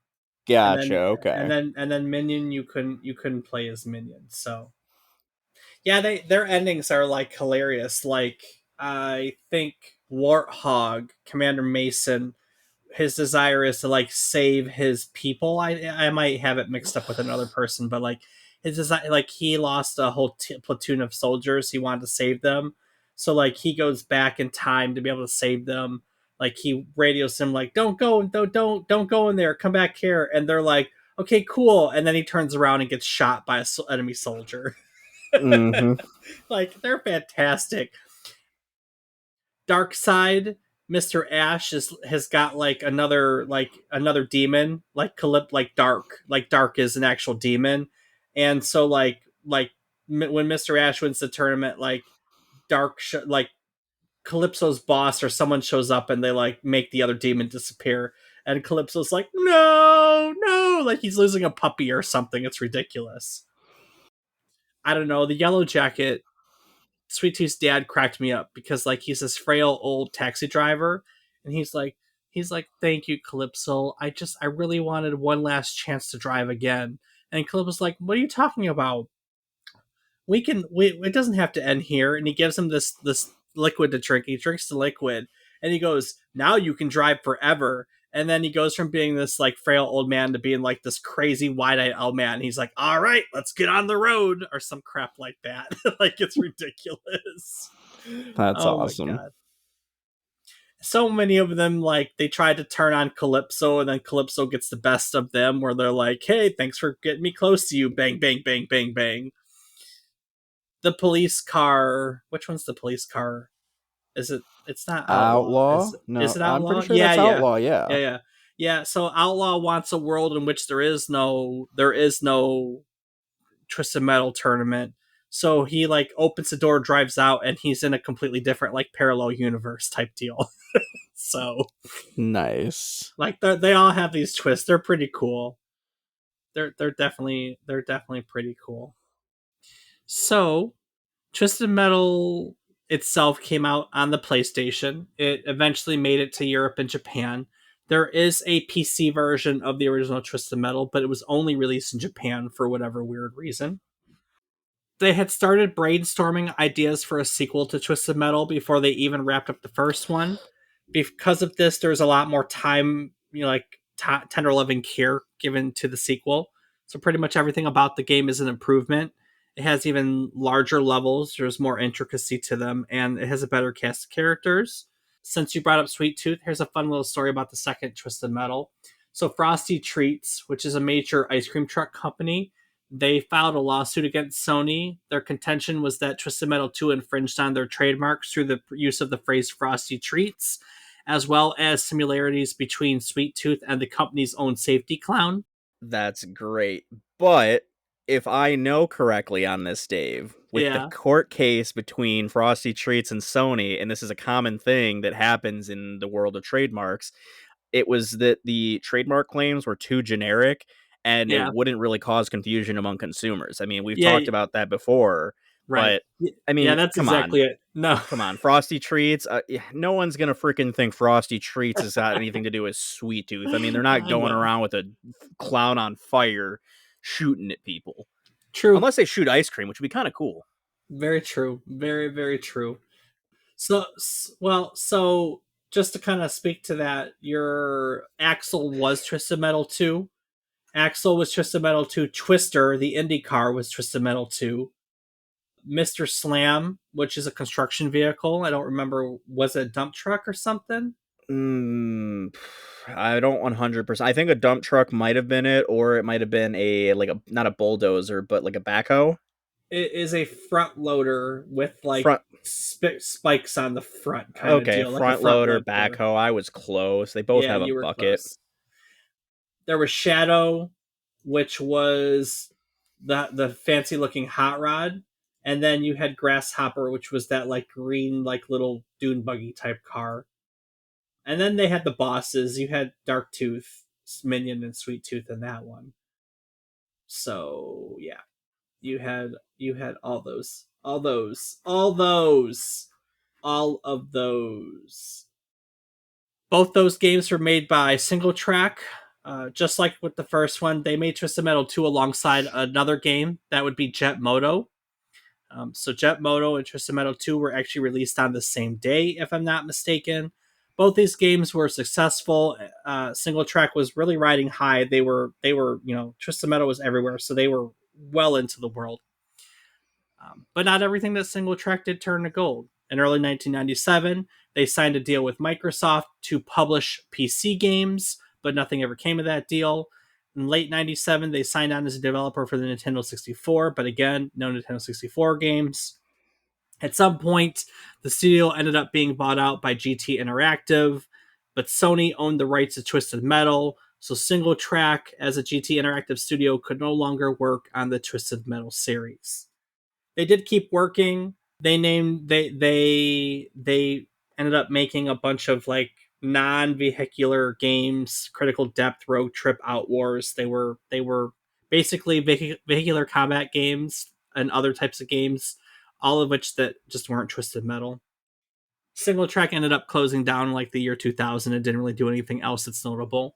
and Gotcha. then Okay. Minion you couldn't play as Minion. So, yeah, their endings are like hilarious. Like I think Warthog, Commander Mason, his desire is to like save his people. I might have it mixed up with another person, but like his desire, like he lost a whole platoon of soldiers. He wanted to save them, so like he goes back in time to be able to save them. Like he radios them like, "Don't go, don't go in there. Come back here." And they're like, "Okay, cool." And then he turns around and gets shot by a enemy soldier. Mm-hmm. Like they're fantastic. Dark Side, Mr. Ash has got like another demon, like Dark is an actual demon. And so when Mr. Ash wins the tournament, like like Calypso's boss or someone shows up and they like make the other demon disappear, and Calypso's like, "No, no," like he's losing a puppy or something. It's ridiculous. I don't know. The Yellow Jacket, Sweet Tooth's dad, cracked me up because like he's this frail old taxi driver, and he's like, "Thank you, Calypso. I really wanted one last chance to drive again." And Calypso's like, "What are you talking about? We it doesn't have to end here." And he gives him this liquid to drink. He drinks the liquid, and he goes, "Now you can drive forever." And then he goes from being this like frail old man to being like this crazy wide-eyed old man. And he's like, "All right, let's get on the road," or some crap like that. Like it's ridiculous. That's Oh my awesome. god. So many of them, like they try to turn on Calypso, and then Calypso gets the best of them, where they're like, "Hey, thanks for getting me close to you." Bang, bang, bang, bang, bang. The police car. Which one's the police car? Is it? It's not Outlaw. Outlaw? Is No, it I'm pretty Outlaw? sure Yeah, that's yeah, Outlaw. Yeah. yeah, yeah, yeah. So Outlaw wants a world in which there is no Twisted Metal tournament. So he like opens the door, drives out, and he's in a completely different like parallel universe type deal. So Nice. like they all have these twists. They're pretty cool. They're definitely pretty cool. So Twisted Metal itself came out on the PlayStation. It eventually made it to Europe and Japan. There is a PC version of the original Twisted Metal, but it was only released in Japan for whatever weird reason. They had started brainstorming ideas for a sequel to Twisted Metal before they even wrapped up the first one. Because of this, there's a lot more time, like tender loving care given to the sequel. So pretty much everything about the game is an improvement. It has even larger levels. There's more intricacy to them, and it has a better cast of characters. Since you brought up Sweet Tooth, here's a fun little story about the second Twisted Metal. So Frosty Treats, which is a major ice cream truck company, they filed a lawsuit against Sony. Their contention was that Twisted Metal 2 infringed on their trademarks through the use of the phrase Frosty Treats, as well as similarities between Sweet Tooth and the company's own safety clown. That's great. But if I know correctly on this, Dave, with the Yeah, court case between Frosty Treats and Sony, and this is a common thing that happens in the world of trademarks, it was that the trademark claims were too generic and it yeah, wouldn't really cause confusion among consumers. I mean, we've yeah, talked about that before, right. but I Yeah, mean, that's come on. exactly it. No, Come on, Frosty Treats. No one's gonna freaking think Frosty Treats has got anything to do with Sweet Tooth. I mean, they're not I going know. around with a clown on fire shooting at people, True. unless they shoot ice cream, which would be kind of cool. Very true. Very, very true. So, well, so just to kind of speak to that, your Axel was Twisted Metal 2. Axel was Twisted Metal 2. Twister, the Indy car, was Twisted Metal 2. Mr. Slam, which is a construction vehicle. I don't remember, was it a dump truck or something? Mm, I don't 100%. I think a dump truck might have been it, or it might have been a like a not a bulldozer, but like a backhoe. It is a front loader with like Front spikes on the front kind of Okay, deal, like a front front loader, loader. backhoe. I was close. They both Yeah, have a you were bucket. close. There was Shadow, which was the fancy looking hot rod, and then you had Grasshopper, which was that like green like little dune buggy type car. And then they had the bosses. You had Dark Tooth, Minion, and Sweet Tooth in that one. So yeah, you had all of those. Both those games were made by SingleTrac. Just like with the first one, they made Twisted Metal 2 alongside another game that would be Jet Moto. So Jet Moto and Twisted Metal 2 were actually released on the same day, if I'm not mistaken. Both these games were successful. SingleTrac was really riding high. They were, Twisted Metal was everywhere, so they were well into the world. But not everything that SingleTrac did turned to gold. In early 1997, they signed a deal with Microsoft to publish PC games, but nothing ever came of that deal. In late 97, they signed on as a developer for the Nintendo 64, but again, no Nintendo 64 games. At some point, the studio ended up being bought out by GT Interactive, but Sony owned the rights to Twisted Metal, so SingleTrac as a GT Interactive studio could no longer work on the Twisted Metal series. They did keep working. They ended up making a bunch of like non-vehicular games, Critical Depth, Road Trip, Outwars. They were basically vehicular combat games and other types of games, all of which that just weren't Twisted Metal. SingleTrac ended up closing down in like the year 2000 and didn't really do anything else that's notable.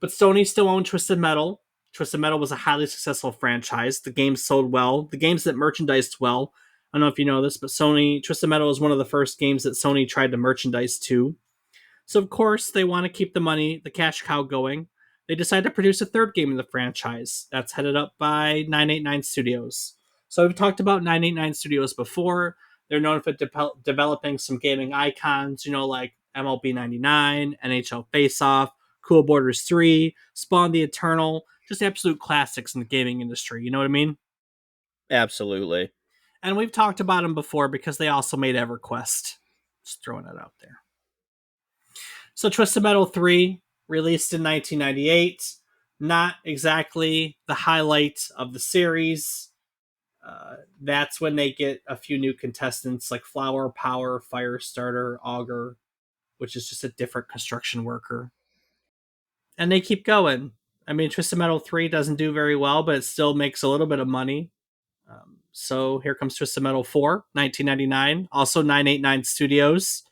But Sony still owned Twisted Metal. Twisted Metal was a highly successful franchise. The games sold well. The games that merchandised well. I don't know if you know this, but Sony Twisted Metal was one of the first games that Sony tried to merchandise too. So of course they want to keep the money, the cash cow going. They decide to produce a third game in the franchise that's headed up by 989 Studios. So we've talked about 989 Studios before. They're known for developing some gaming icons, like MLB 99, NHL Face Off, Cool Borders 3, Spawn the Eternal, just absolute classics in the gaming industry. You know what I mean? Absolutely. And we've talked about them before because they also made EverQuest. Just throwing it out there. So Twisted Metal 3, released in 1998, not exactly the highlight of the series. That's when they get a few new contestants like Flower Power, Firestarter, Augur, which is just a different construction worker. And they keep going. I mean, Twisted Metal 3 doesn't do very well, but it still makes a little bit of money. So here comes Twisted Metal 4, 1999, also 989 Studios.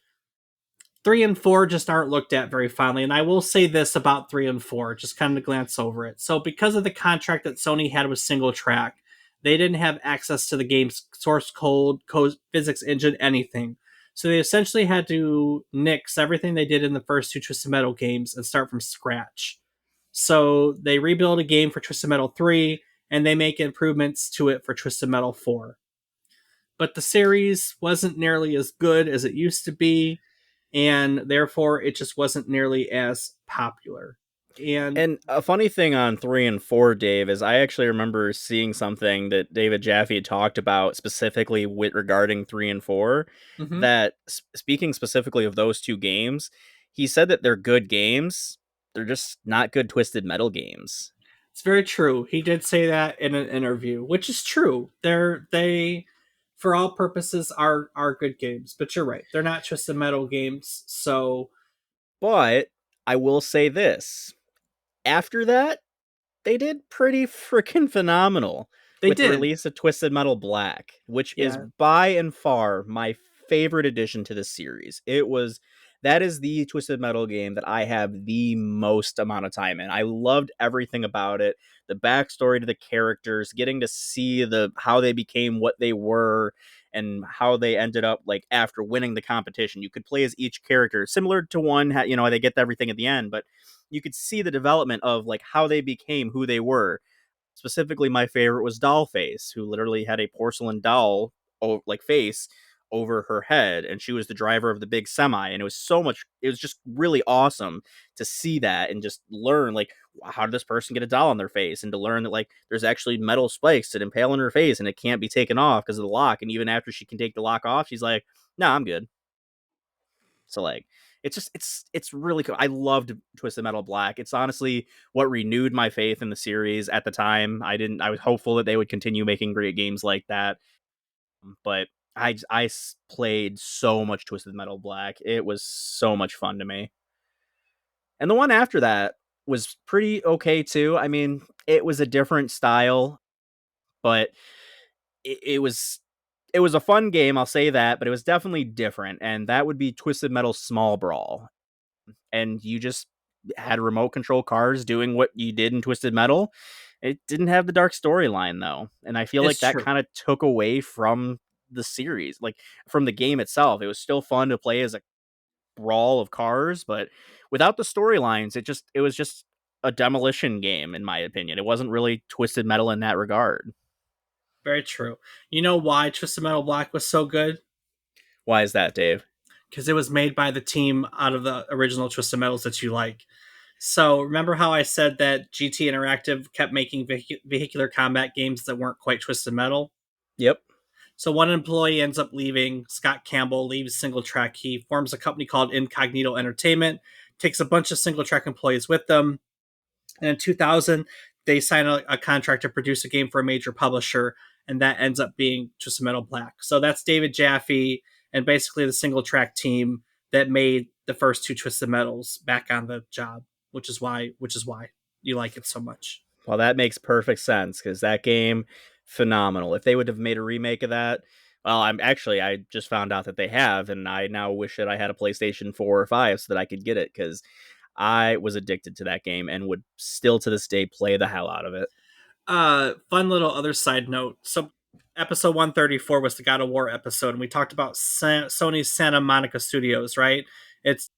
3 and 4 just aren't looked at very fondly. And I will say this about 3 and 4, just kind of glance over it. So, because of the contract that Sony had with SingleTrac, they didn't have access to the game's source code, physics engine, anything. So, they essentially had to nix everything they did in the first two Twisted Metal games and start from scratch. So, they rebuild a game for Twisted Metal 3 and they make improvements to it for Twisted Metal 4. But the series wasn't nearly as good as it used to be, and therefore it just wasn't nearly as popular. And And a funny thing on 3 and 4, Dave, is I actually remember seeing something that David Jaffe had talked about specifically with regarding 3 and 4, mhm, that speaking specifically of those two games, he said that they're good games. They're just not good Twisted Metal games. it's very true. He did say that in an interview, which is true. They for all purposes are good games, but you're right. They're not Twisted Metal games. So But I will say this. After that, they did pretty freaking phenomenal they with the did. release of Twisted Metal Black, which is Yeah. by and far my favorite addition to the series. That is the Twisted Metal game that I have the most amount of time in. I loved everything about it. The backstory to the characters, getting to see how they became what they were, and how they ended up like after winning the competition. You could play as each character, similar to one, you know, they get everything at the end, but you could see the development of like how they became who they were. Specifically, my favorite was Dollface, who literally had a porcelain doll like face over her head, and she was the driver of the big semi. And it was so much. It was just really awesome to see that and just learn like how did this person get a doll on their face, and to learn that like there's actually metal spikes that impale on her face and it can't be taken off because of the lock. And even after she can take the lock off, she's like, "No, nah, I'm good." So like it's just it's really cool. I loved Twisted Metal Black. It's honestly what renewed my faith in the series at the time. I was hopeful that they would continue making great games like that. But I played so much Twisted Metal Black. It was so much fun to me. And the one after that was pretty okay too. I mean, it was a different style, but it was a fun game, I'll say that, but it was definitely different, and that would be Twisted Metal Small Brawl. And you just had remote control cars doing what you did in Twisted Metal. It didn't have the dark storyline though, and I feel like It's that true. kind of took away from the series, like from the game itself. It was still fun to play as a brawl of cars, but without the storylines, it was just a demolition game in my opinion. It wasn't really Twisted Metal in that regard. Very true. You know why Twisted Metal Black was so good? Why is that, Dave? Because it was made by the team out of the original Twisted Metals that you like. So remember how I said that GT Interactive kept making vehicular combat games that weren't quite Twisted Metal? Yep. So one employee ends up leaving. Scott Campbell leaves SingleTrac. He forms a company called Incognito Entertainment, takes a bunch of SingleTrac employees with them. And in 2000, they sign a contract to produce a game for a major publisher, and that ends up being Twisted Metal Black. So that's David Jaffe and basically the SingleTrac team that made the first two Twisted Metals back on the job, which is why you like it so much. Well, that makes perfect sense because that game, phenomenal. If they would have made a remake of that, well, I just found out that they have, and I now wish that I had a PlayStation 4 or 5 so that I could get it because I was addicted to that game and would still to this day play the hell out of it. Fun little other side note. So episode 134 was the God of War episode, and we talked about Sony's Santa Monica Studios, right? It's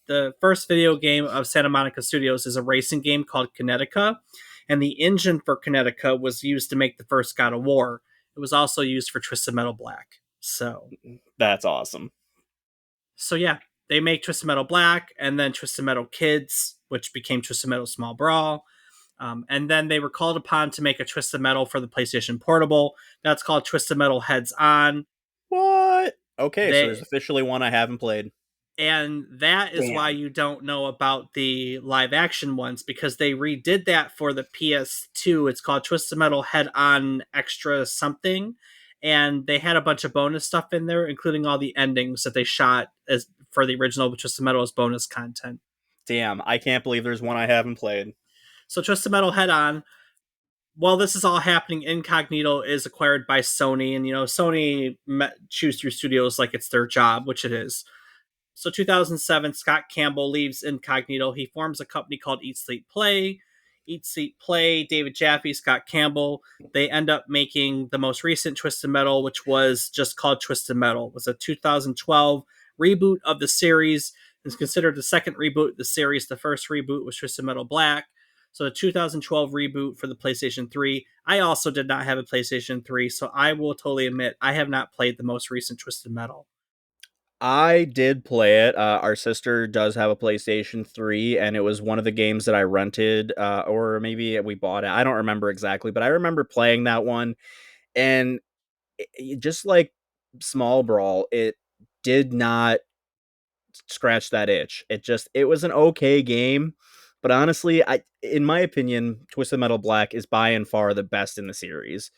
the first video game of Santa Monica Studios is a racing game called Kinetica, and the engine for Kinetica was used to make the first God of War. It was also used for Twisted Metal Black. That's awesome. So yeah, they make Twisted Metal Black and then Twisted Metal Kids, which became Twisted Metal Small Brawl. And then they were called upon to make a Twisted Metal for the PlayStation Portable. That's called Twisted Metal Heads On. What? Okay, so there's They officially one I haven't played. and that is why Damn. you don't know about the live action ones because they redid that for the PS2. It's called Twisted Metal Head On Extra something, and they had a bunch of bonus stuff in there, including all the endings that they shot as for the original Twisted Metal as bonus content. Damn, I can't believe there's one I haven't played. So Twisted Metal Head On, while this is all happening, Incognito is acquired by Sony, and Sony chews through studios like it's their job, which it is. So 2007, Scott Campbell leaves Incognito. He forms a company called Eat Sleep Play. Eat Sleep Play, David Jaffe, Scott Campbell. They end up making the most recent Twisted Metal, which was just called Twisted Metal. It was a 2012 reboot of the series. It's considered the second reboot of the series. The first reboot was Twisted Metal Black. So the 2012 reboot for the PlayStation 3. I also did not have a PlayStation 3, so I will totally admit I have not played the most recent Twisted Metal. I did play it. Our sister does have a PlayStation 3, and it was one of the games that I rented, or maybe we bought it. I don't remember exactly, but I remember playing that one. And just like Small Brawl, it did not scratch that itch. It was an okay game, but honestly, in my opinion, Twisted Metal Black is by and far the best in the series.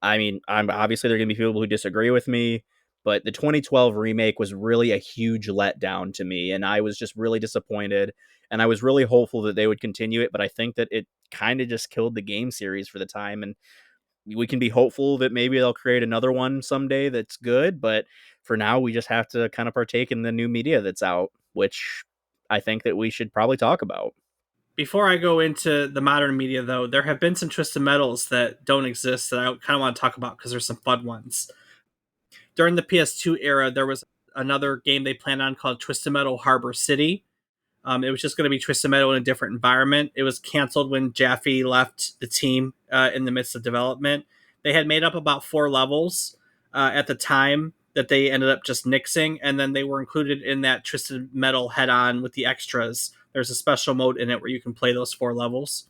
I mean, I'm obviously there are gonna be people who disagree with me, but the 2012 remake was really a huge letdown to me, and I was just really disappointed. And I was really hopeful that they would continue it, but I think that it kind of just killed the game series for the time. And we can be hopeful that maybe they'll create another one someday that's good, but for now, we just have to kind of partake in the new media that's out, which I think that we should probably talk about. Before I go into the modern media, though, there have been some Twisted Metals that don't exist that I kind of want to talk about because there's some fun ones. during the PS2 era, there was another game they planned on called Twisted Metal Harbor City. It was just going to be Twisted Metal in a different environment. It was canceled when Jaffe left the team in the midst of development. They had made up about 4 levels at the time that they ended up just nixing, and then they were included in that Twisted Metal head on with the extras. There's a special mode in it where you can play those 4 levels.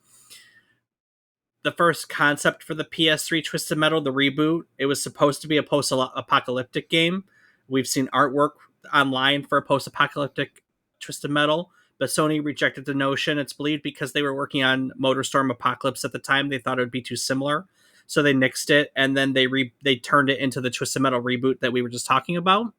The first concept for the PS3 Twisted Metal, the reboot, it was supposed to be a post apocalyptic game. We've seen artwork online for a post apocalyptic Twisted Metal, but Sony rejected the notion. It's believed because they were working on MotorStorm Apocalypse at the time, they thought it would be too similar. So they nixed it, and then they turned it into the Twisted Metal reboot that we were just talking about.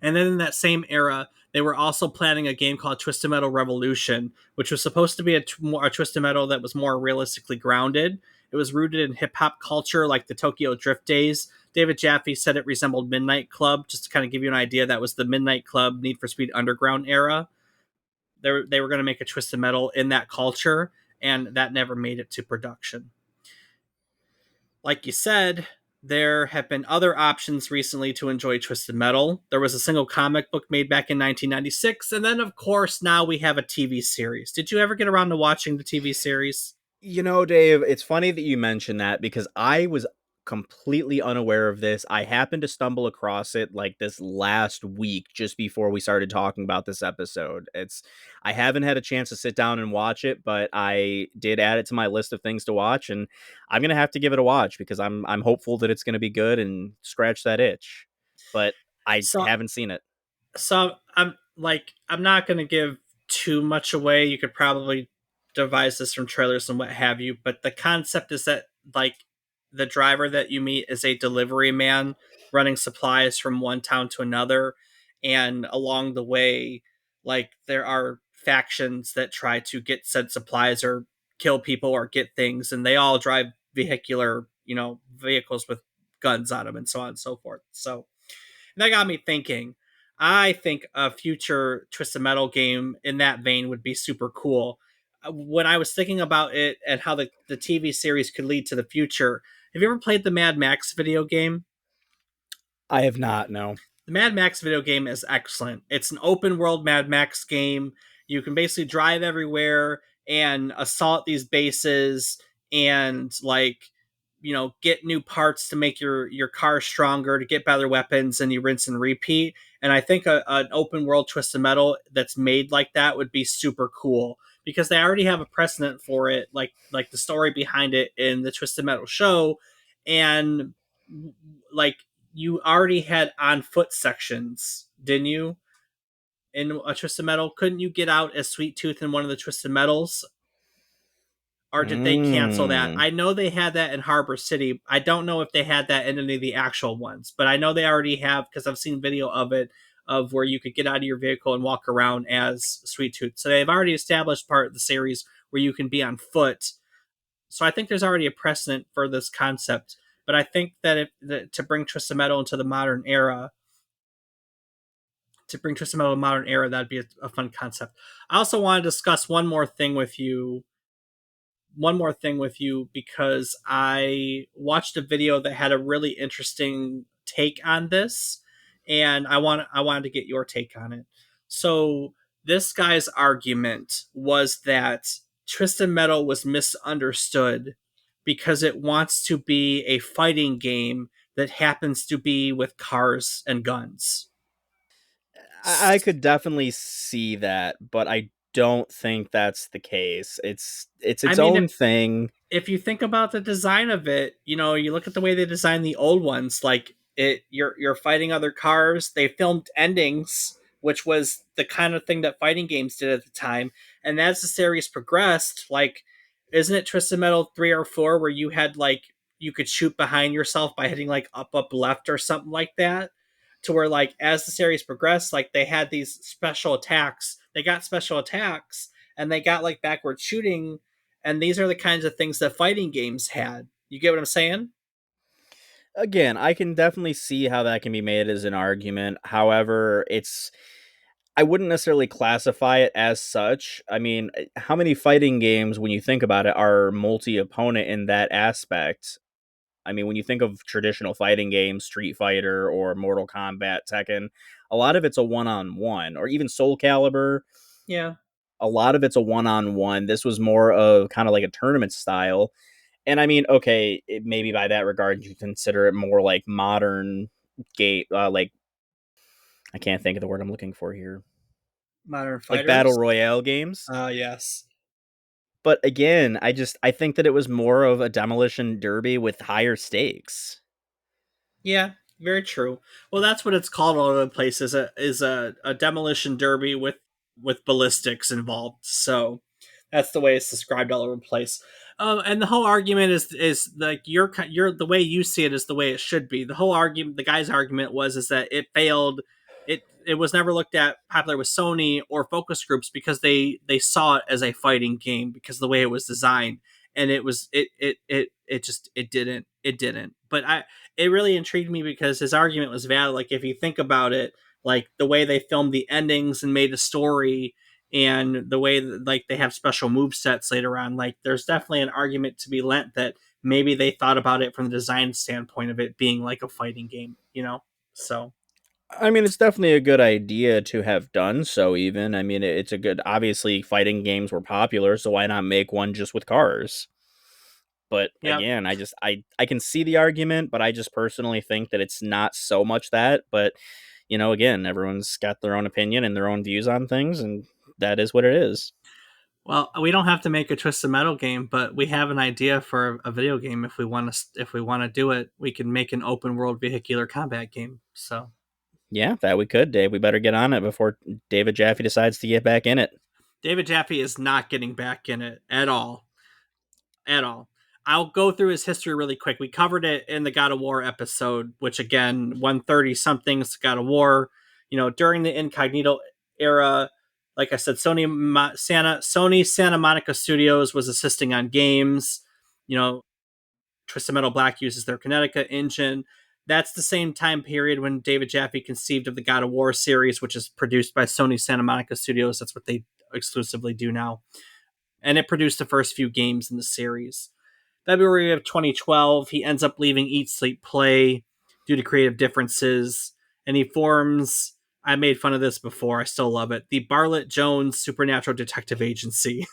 And then in that same era, they were also planning a game called Twisted Metal Revolution, which was supposed to be a Twisted Metal that was more realistically grounded. It was rooted in hip hop culture, like the Tokyo Drift days. David Jaffe said it resembled Midnight Club, just to kind of give you an idea. That was the Midnight Club Need for Speed Underground era. They were going to make a Twisted Metal in that culture, and that never made it to production. Like you said, there have been other options recently to enjoy Twisted Metal. There was a single comic book made back in 1996, and then, of course, now we have a TV series. Did you ever get around to watching the TV series? Dave, it's funny that you mentioned that because I was completely unaware of this. I happened to stumble across it like this last week just before we started talking about this episode. I haven't had a chance to sit down and watch it, but I did add it to my list of things to watch, and I'm going to have to give it a watch because I'm hopeful that it's going to be good and scratch that itch. But I So, haven't seen it. I'm not going to give too much away. You could probably devise this from trailers and what have you, but the concept is that like the driver that you meet is a delivery man running supplies from one town to another, and along the way, like there are factions that try to get said supplies or kill people or get things, and they all drive vehicular, vehicles with guns on them and so on and so forth. So that got me thinking. I think a future Twisted Metal game in that vein would be super cool. When I was thinking about it and how the TV series could lead to the future, have you ever played the Mad Max video game? I have not, no. The Mad Max video game is excellent. It's an open world Mad Max game. You can basically drive everywhere and assault these bases and get new parts to make your car stronger, to get better weapons, and you rinse and repeat. And I think an open world Twisted Metal that's made like that would be super cool because they already have a precedent for it, like the story behind it in the Twisted Metal show, and like you already had on foot sections, didn't you? In a Twisted Metal, couldn't you get out as Sweet Tooth in one of the Twisted Metals? Or did they cancel that? Mm. I know they had that in Harbor City. I don't know if they had that in any of the actual ones, but I know they already have because I've seen video of it of where you could get out of your vehicle and walk around as Sweet Tooth. So they've already established part of the series where you can be on foot. So I think there's already a precedent for this concept. But I think to bring Twisted Metal into the modern era, that'd be a fun concept. I also want to discuss one more thing with you because I watched a video that had a really interesting take on this, and I wanted to get your take on it. So this guy's argument was that Twisted Metal was misunderstood because it wants to be a fighting game that happens to be with cars and guns. I could definitely see that, but I don't think that's the case. It's I its mean, own thing. if you think about the design of it, you look at the way they designed the old ones, like you're fighting other cars. They filmed endings, which was the kind of thing that fighting games did at the time. And as the series progressed, like isn't it Twisted Metal 3 or 4 where you had like you could shoot behind yourself by hitting like up left or something like that? To where like as the series progressed, like they had these special attacks. They got special attacks and they got like backward shooting, and these are the kinds of things that fighting games had. You get what I'm saying? Again, I can definitely see how that can be made as an argument. However, I wouldn't necessarily classify it as such. I mean, how many fighting games, when you think about it, are multi-opponent in that aspect? I mean, when you think of traditional fighting games, Street Fighter or Mortal Kombat, Tekken, a lot of it's a one-on-one, or even Soul Calibur. Yeah. A lot of it's a one-on-one. This was more of kind of like a tournament style. And I mean, okay, maybe by that regard, you consider it more like modern game, like I can't think of the word I'm looking for here, Modern like battle Fighters. royale games. Yes. But again, I think that it was more of a demolition derby with higher stakes. Yeah, very true. Well, that's what it's called all over the place, is a demolition derby with ballistics involved. So that's the way it's described all over the place. And the whole argument is like your the way you see it is the way it should be. The whole argument, the guy's argument is that it failed. It was never looked at popular with Sony or focus groups because they saw it as a fighting game because of the way it was designed, and it didn't. But it really intrigued me because his argument was valid. Like if you think about it, like the way they filmed the endings and made a story, and the way that, like they have special move sets later on, like there's definitely an argument to be lent that maybe they thought about it from the design standpoint of it being like a fighting game, you know. So I mean, it's definitely a good idea to have done so, even. I mean, it's a good, obviously, fighting games were popular, so why not make one just with cars? But yeah. again, I can see the argument, but I just personally think that it's not so much that. But, again, everyone's got their own opinion and their own views on things, and that is what it is. Well, we don't have to make a Twisted Metal game, but we have an idea for a video game. If we want to do it, we can make an open world vehicular combat game. So Yeah, that we could, Dave. We better get on it before David Jaffe decides to get back in it. David Jaffe is not getting back in it at all. At all. I'll go through his history really quick. We covered it in the God of War episode, which again, 130 somethings God of War. During the Incognito era, like I said, Sony Santa Monica Studios was assisting on games. Twisted Metal Black uses their Kinetica engine. That's the same time period when David Jaffe conceived of the God of War series, which is produced by Sony Santa Monica Studios. That's what they exclusively do now. And it produced the first few games in the series. February of 2012, he ends up leaving Eat, Sleep, Play due to creative differences, and he forms. I made fun of this before. I still love it. The Bartlett Jones Supernatural Detective Agency.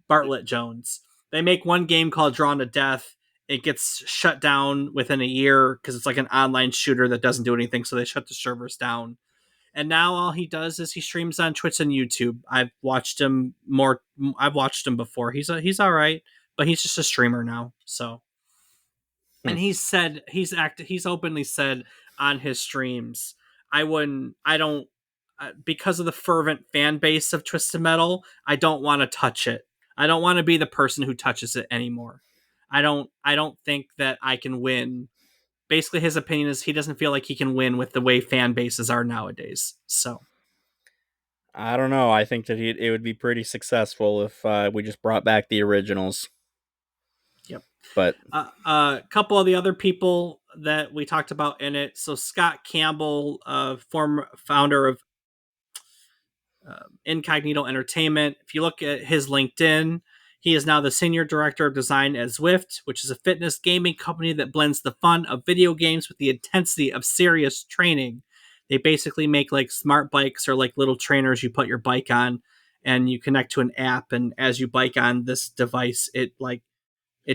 Bartlett Jones. They make one game called Drawn to Death. It gets shut down within a year because it's like an online shooter that doesn't do anything, so they shut the servers down. And now all he does is he streams on Twitch and YouTube. I've watched him more. I've watched him before. He's all right, but he's just a streamer now. So, Hmm. and he's openly said on his streams, I don't because of the fervent fan base of Twisted Metal, I don't want to touch it. I don't want to be the person who touches it anymore. I don't think that I can win. Basically his opinion is he doesn't feel like he can win with the way fan bases are nowadays. So, I don't know. I think that it would be pretty successful if we just brought back the originals. yep. But A couple of the other people that we talked about in it. So Scott Campbell, former founder of Incognito Entertainment. If you look at his LinkedIn, he is now the senior director of design at Zwift, which is a fitness gaming company that blends the fun of video games with the intensity of serious training. They basically make like smart bikes or like little trainers you put your bike on and you connect to an app, and as you bike on this device, it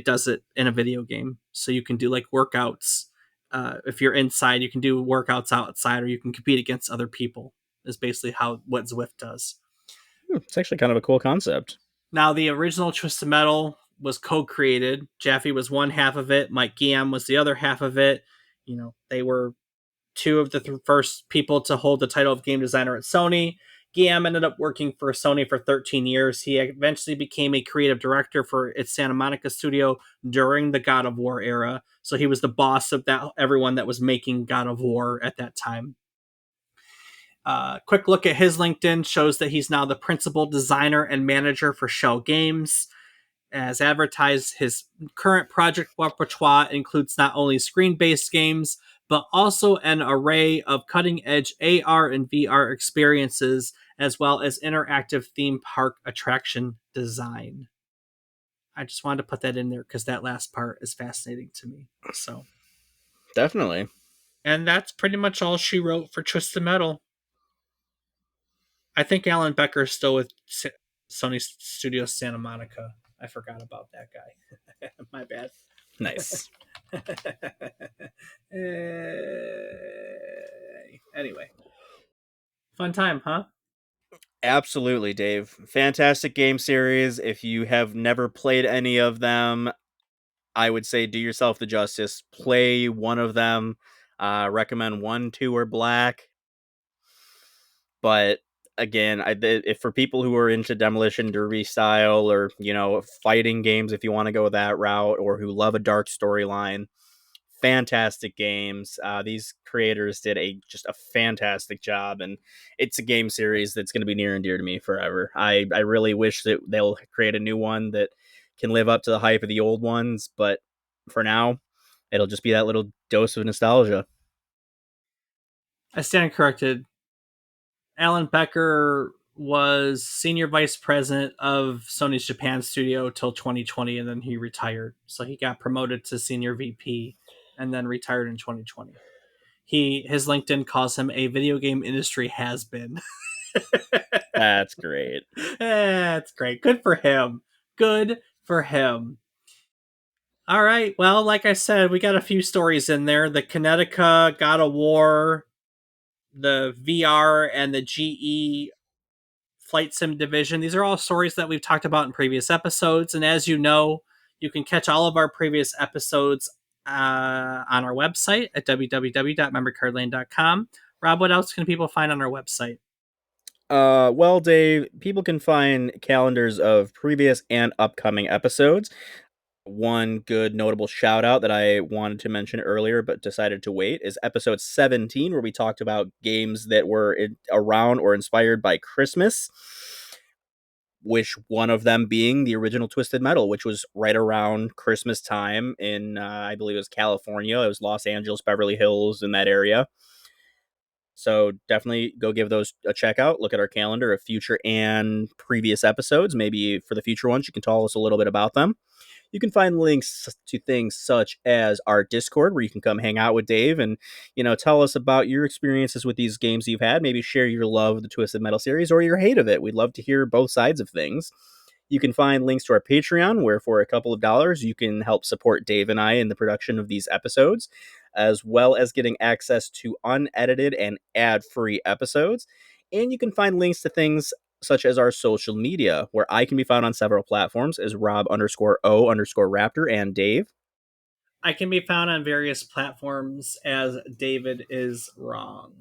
does it in a video game. So you can do like workouts. If you're inside, you can do workouts outside, or you can compete against other people. Is basically what Zwift does. it's actually kind of a cool concept. Now, the original Twisted Metal was co-created. Jaffe was one half of it. Mike Giam was the other half of it. They were two of the first people to hold the title of game designer at Sony. Giam ended up working for Sony for 13 years. He eventually became a creative director for its Santa Monica studio during the God of War era. So he was the boss of everyone that was making God of War at that time. Quick look at his LinkedIn shows that he's now the principal designer and manager for Shell Games. As advertised, his current project repertoire includes not only screen based games, but also an array of cutting edge AR and VR experiences, as well as interactive theme park attraction design. I just wanted to put that in there because that last part is fascinating to me. So, Definitely. and that's pretty much all she wrote for Twisted Metal. I think Alan Becker is still with Sony Studios Santa Monica. I forgot about that guy. My bad. Nice. Anyway, fun time, huh? Absolutely, Dave. Fantastic game series. If you have never played any of them, I would say do yourself the justice. Play one of them. Recommend 1, 2, or Black. But again, if for people who are into Demolition Derby style or fighting games, if you want to go that route, or who love a dark storyline, fantastic games. These creators did just a fantastic job, and it's a game series that's going to be near and dear to me forever. I really wish that they'll create a new one that can live up to the hype of the old ones, but for now, it'll just be that little dose of nostalgia. I stand corrected. Alan Becker was senior vice president of Sony's Japan studio till 2020, and then he retired. So he got promoted to senior VP and then retired in 2020. His LinkedIn calls him a video game industry has been. That's great. That's great. Good for him. Good for him. All right. Well, like I said, we got a few stories in there. The Kinetica, God of War, the VR, and the GE Flight Sim division. These are all stories that we've talked about in previous episodes. And as you know, you can catch all of our previous episodes on our website at www.memorycardlane.com. Rob, what else can people find on our website? Well, Dave, people can find calendars of previous and upcoming episodes. One good notable shout out that I wanted to mention earlier but decided to wait is episode 17, where we talked about games that were around or inspired by Christmas, which one of them being the original Twisted Metal, which was right around Christmas time in, I believe it was California. It was Los Angeles, Beverly Hills, in that area. So definitely go give those a check out. Look at our calendar of future and previous episodes. Maybe for the future ones, you can tell us a little bit about them. You can find links to things such as our Discord, where you can come hang out with Dave and, tell us about your experiences with these games you've had. Maybe share your love of the Twisted Metal series or your hate of it. We'd love to hear both sides of things. You can find links to our Patreon, where for a couple of dollars, you can help support Dave and I in the production of these episodes, as well as getting access to unedited and ad-free episodes. And you can find links to things such as our social media, where I can be found on several platforms as Rob_O_Raptor and Dave. I can be found on various platforms as David is wrong,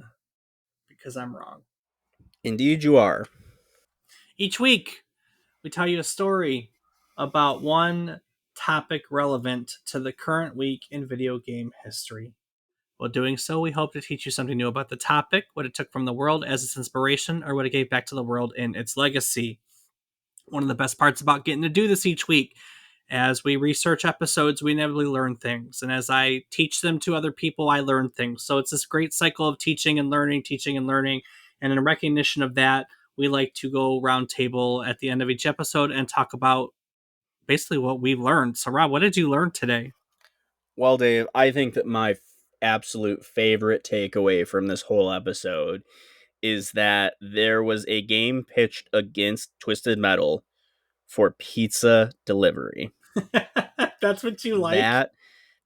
because I'm wrong. Indeed, you are. Each week, we tell you a story about one topic relevant to the current week in video game history. While doing so, we hope to teach you something new about the topic, what it took from the world as its inspiration, or what it gave back to the world in its legacy. One of the best parts about getting to do this each week, as we research episodes, we inevitably learn things. And as I teach them to other people, I learn things. So it's this great cycle of teaching and learning, teaching and learning. And in recognition of that, we like to go round table at the end of each episode and talk about basically what we've learned. So, Rob, what did you learn today? Well, Dave, I think that my absolute favorite takeaway from this whole episode is that there was a game pitched against Twisted Metal for pizza delivery. That's what you like?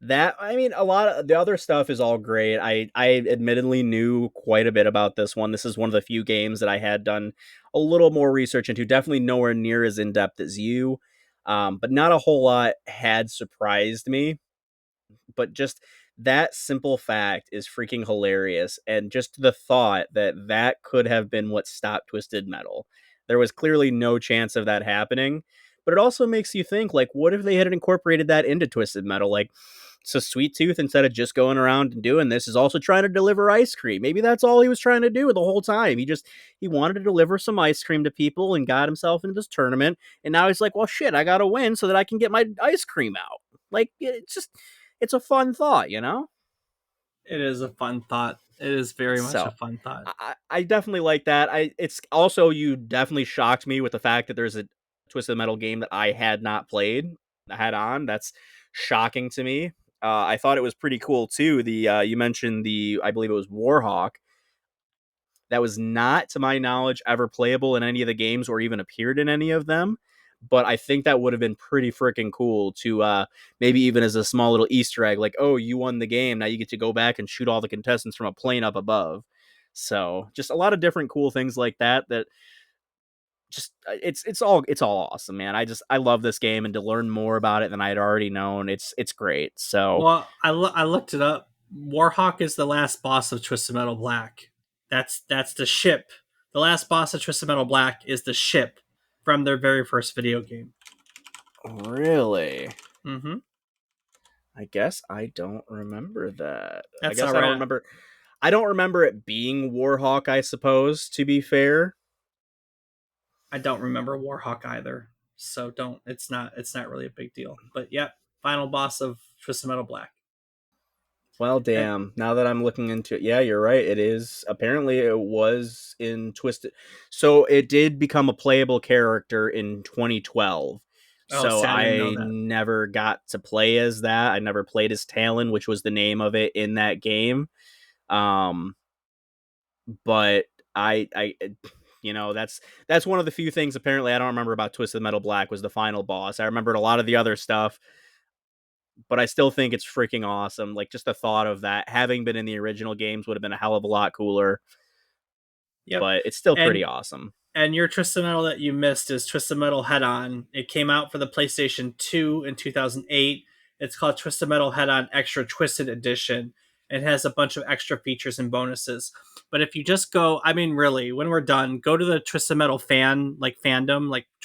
That I mean, a lot of the other stuff is all great. I admittedly knew quite a bit about this one. This is one of the few games that I had done a little more research into. Definitely nowhere near as in depth as you, but not a whole lot had surprised me. But just that simple fact is freaking hilarious, and just the thought that that could have been what stopped Twisted Metal. There was clearly no chance of that happening, but it also makes you think, like, what if they had incorporated that into Twisted Metal? Like, so Sweet Tooth, instead of just going around and doing this, is also trying to deliver ice cream. Maybe that's all he was trying to do the whole time. He wanted to deliver some ice cream to people and got himself into this tournament, and now he's like, well, shit, I gotta win so that I can get my ice cream out. Like, it's a fun thought, you know? It is a fun thought. It is very much a So fun thought. I definitely like that. It's also, you definitely shocked me with the fact that there's a Twisted Metal game that I had not played. head on. That's shocking to me. I thought it was pretty cool too. The you mentioned the, I believe it was Warhawk. That was not, to my knowledge, ever playable in any of the games or even appeared in any of them. But I think that would have been pretty freaking cool to maybe even as a small little Easter egg, like, oh, you won the game. Now you get to go back and shoot all the contestants from a plane up above. So just a lot of different cool things like that. That just it's all awesome, man. I love this game, and to learn more about it than I had already known, it's great. So Well, I looked it up. Warhawk is the last boss of Twisted Metal Black. That's the ship. The last boss of Twisted Metal Black is the ship from their very first video game. really, Mm-hmm. I guess I don't remember that. I That's guess all I don't right. remember. I don't remember it being Warhawk, I suppose, to be fair. I don't remember Warhawk either, so don't. It's not really a big deal. But yeah, final boss of Twisted Metal Black. Well, And damn. Now that I'm looking into it, yeah, you're right. It is. Apparently, it was in Twisted. So it did become a playable character in 2012. oh, So see, I didn't know I that. never got to play as that. I never played as Talon, which was the name of it in that game. Um, but I that's one of the few things apparently I don't remember about Twisted Metal Black was the final boss. I remembered a lot of the other stuff, but I still think it's freaking awesome. Like, just the thought of that having been in the original games would have been a hell of a lot cooler, Yep. but it's still pretty And awesome. And your Twisted Metal that you missed is Twisted Metal Head On. It came out for the PlayStation 2 in 2008. It's called Twisted Metal Head On Extra Twisted Edition. It has a bunch of extra features and bonuses. But if you just go, I mean, really, when we're done, go to the Twisted Metal fandom, like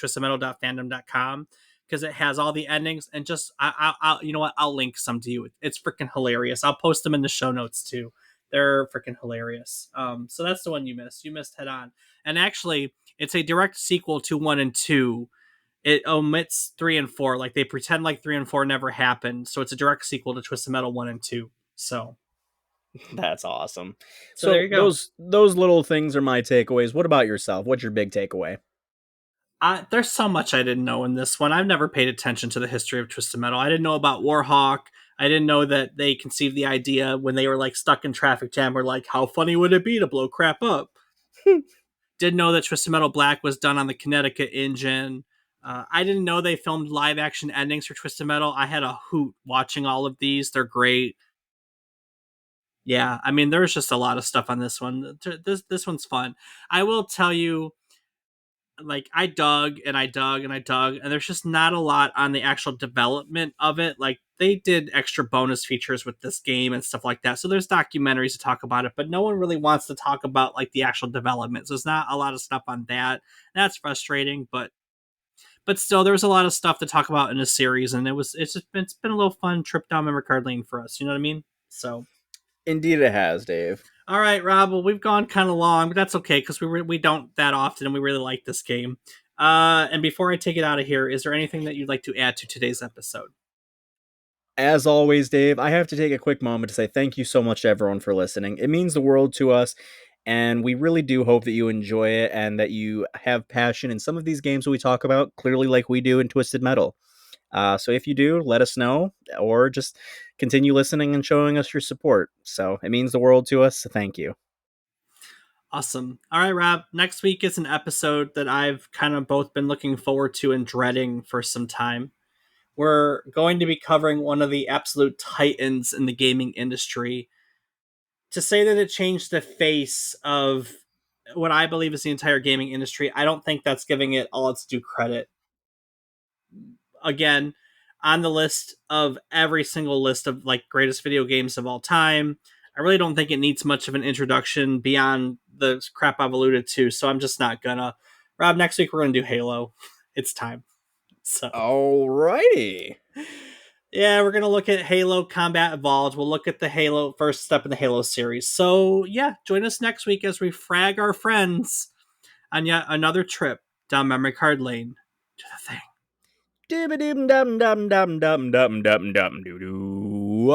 twistedmetal.fandom.com, because it has all the endings. And just, you know what? I'll link some to you. It's freaking hilarious. I'll post them in the show notes too. They're freaking hilarious. So that's the one you missed. You missed Head On. And actually, it's a direct sequel to 1 and 2. It omits 3 and 4. Like, they pretend like 3 and 4 never happened. So it's a direct sequel to Twisted Metal 1 and 2. That's awesome. So there So you go. those little things are my takeaways. What about yourself? What's your big takeaway? There's so much I didn't know in this one. I've never paid attention to the history of Twisted Metal. I didn't know about Warhawk. I didn't know that they conceived the idea when they were like stuck in traffic jam. We're like, how funny would it be to blow crap up? Didn't know that Twisted Metal Black was done on the Connecticut engine. I didn't know they filmed live action endings for Twisted Metal. I had a hoot watching all of these. They're great. Yeah, I mean, there's just a lot of stuff on this one. This one's fun. I will tell you, like, I dug and I dug and I dug, and there's just not a lot on the actual development of it. Like, they did extra bonus features with this game and stuff like that. So there's documentaries to talk about it, but no one really wants to talk about like the actual development. So there's not a lot of stuff on that. That's frustrating, but still, there was a lot of stuff to talk about in the series, and it's been a little fun trip down memory card lane for us. You know what I mean? So. Indeed, it has, Dave. All right, Rob. Well, we've gone kind of long, but that's okay because we don't that often, and we really like this game. And before I take it out of here, is there anything that you'd like to add to today's episode? As always, Dave, I have to take a quick moment to say thank you so much to everyone for listening. It means the world to us, and we really do hope that you enjoy it and that you have passion in some of these games that we talk about, clearly like we do in Twisted Metal. So if you do, let us know, or just continue listening and showing us your support. So it means the world to us, so thank you. Awesome. All right, Rob. Next week is an episode that I've kind of both been looking forward to and dreading for some time. We're going to be covering one of the absolute titans in the gaming industry. To say that it changed the face of what I believe is the entire gaming industry, I don't think that's giving it all its due credit. Again, on the list of every single list of like greatest video games of all time, I really don't think it needs much of an introduction beyond the crap I've alluded to. So I'm just not gonna. Rob, next week we're gonna do Halo. It's time. So Alrighty. yeah, we're gonna look at Halo Combat Evolved. We'll look at the Halo first step in the Halo series. So yeah, join us next week as we frag our friends on yet another trip down memory card lane to the thing. Dum dum dum dum dum dum dum dum doo doo.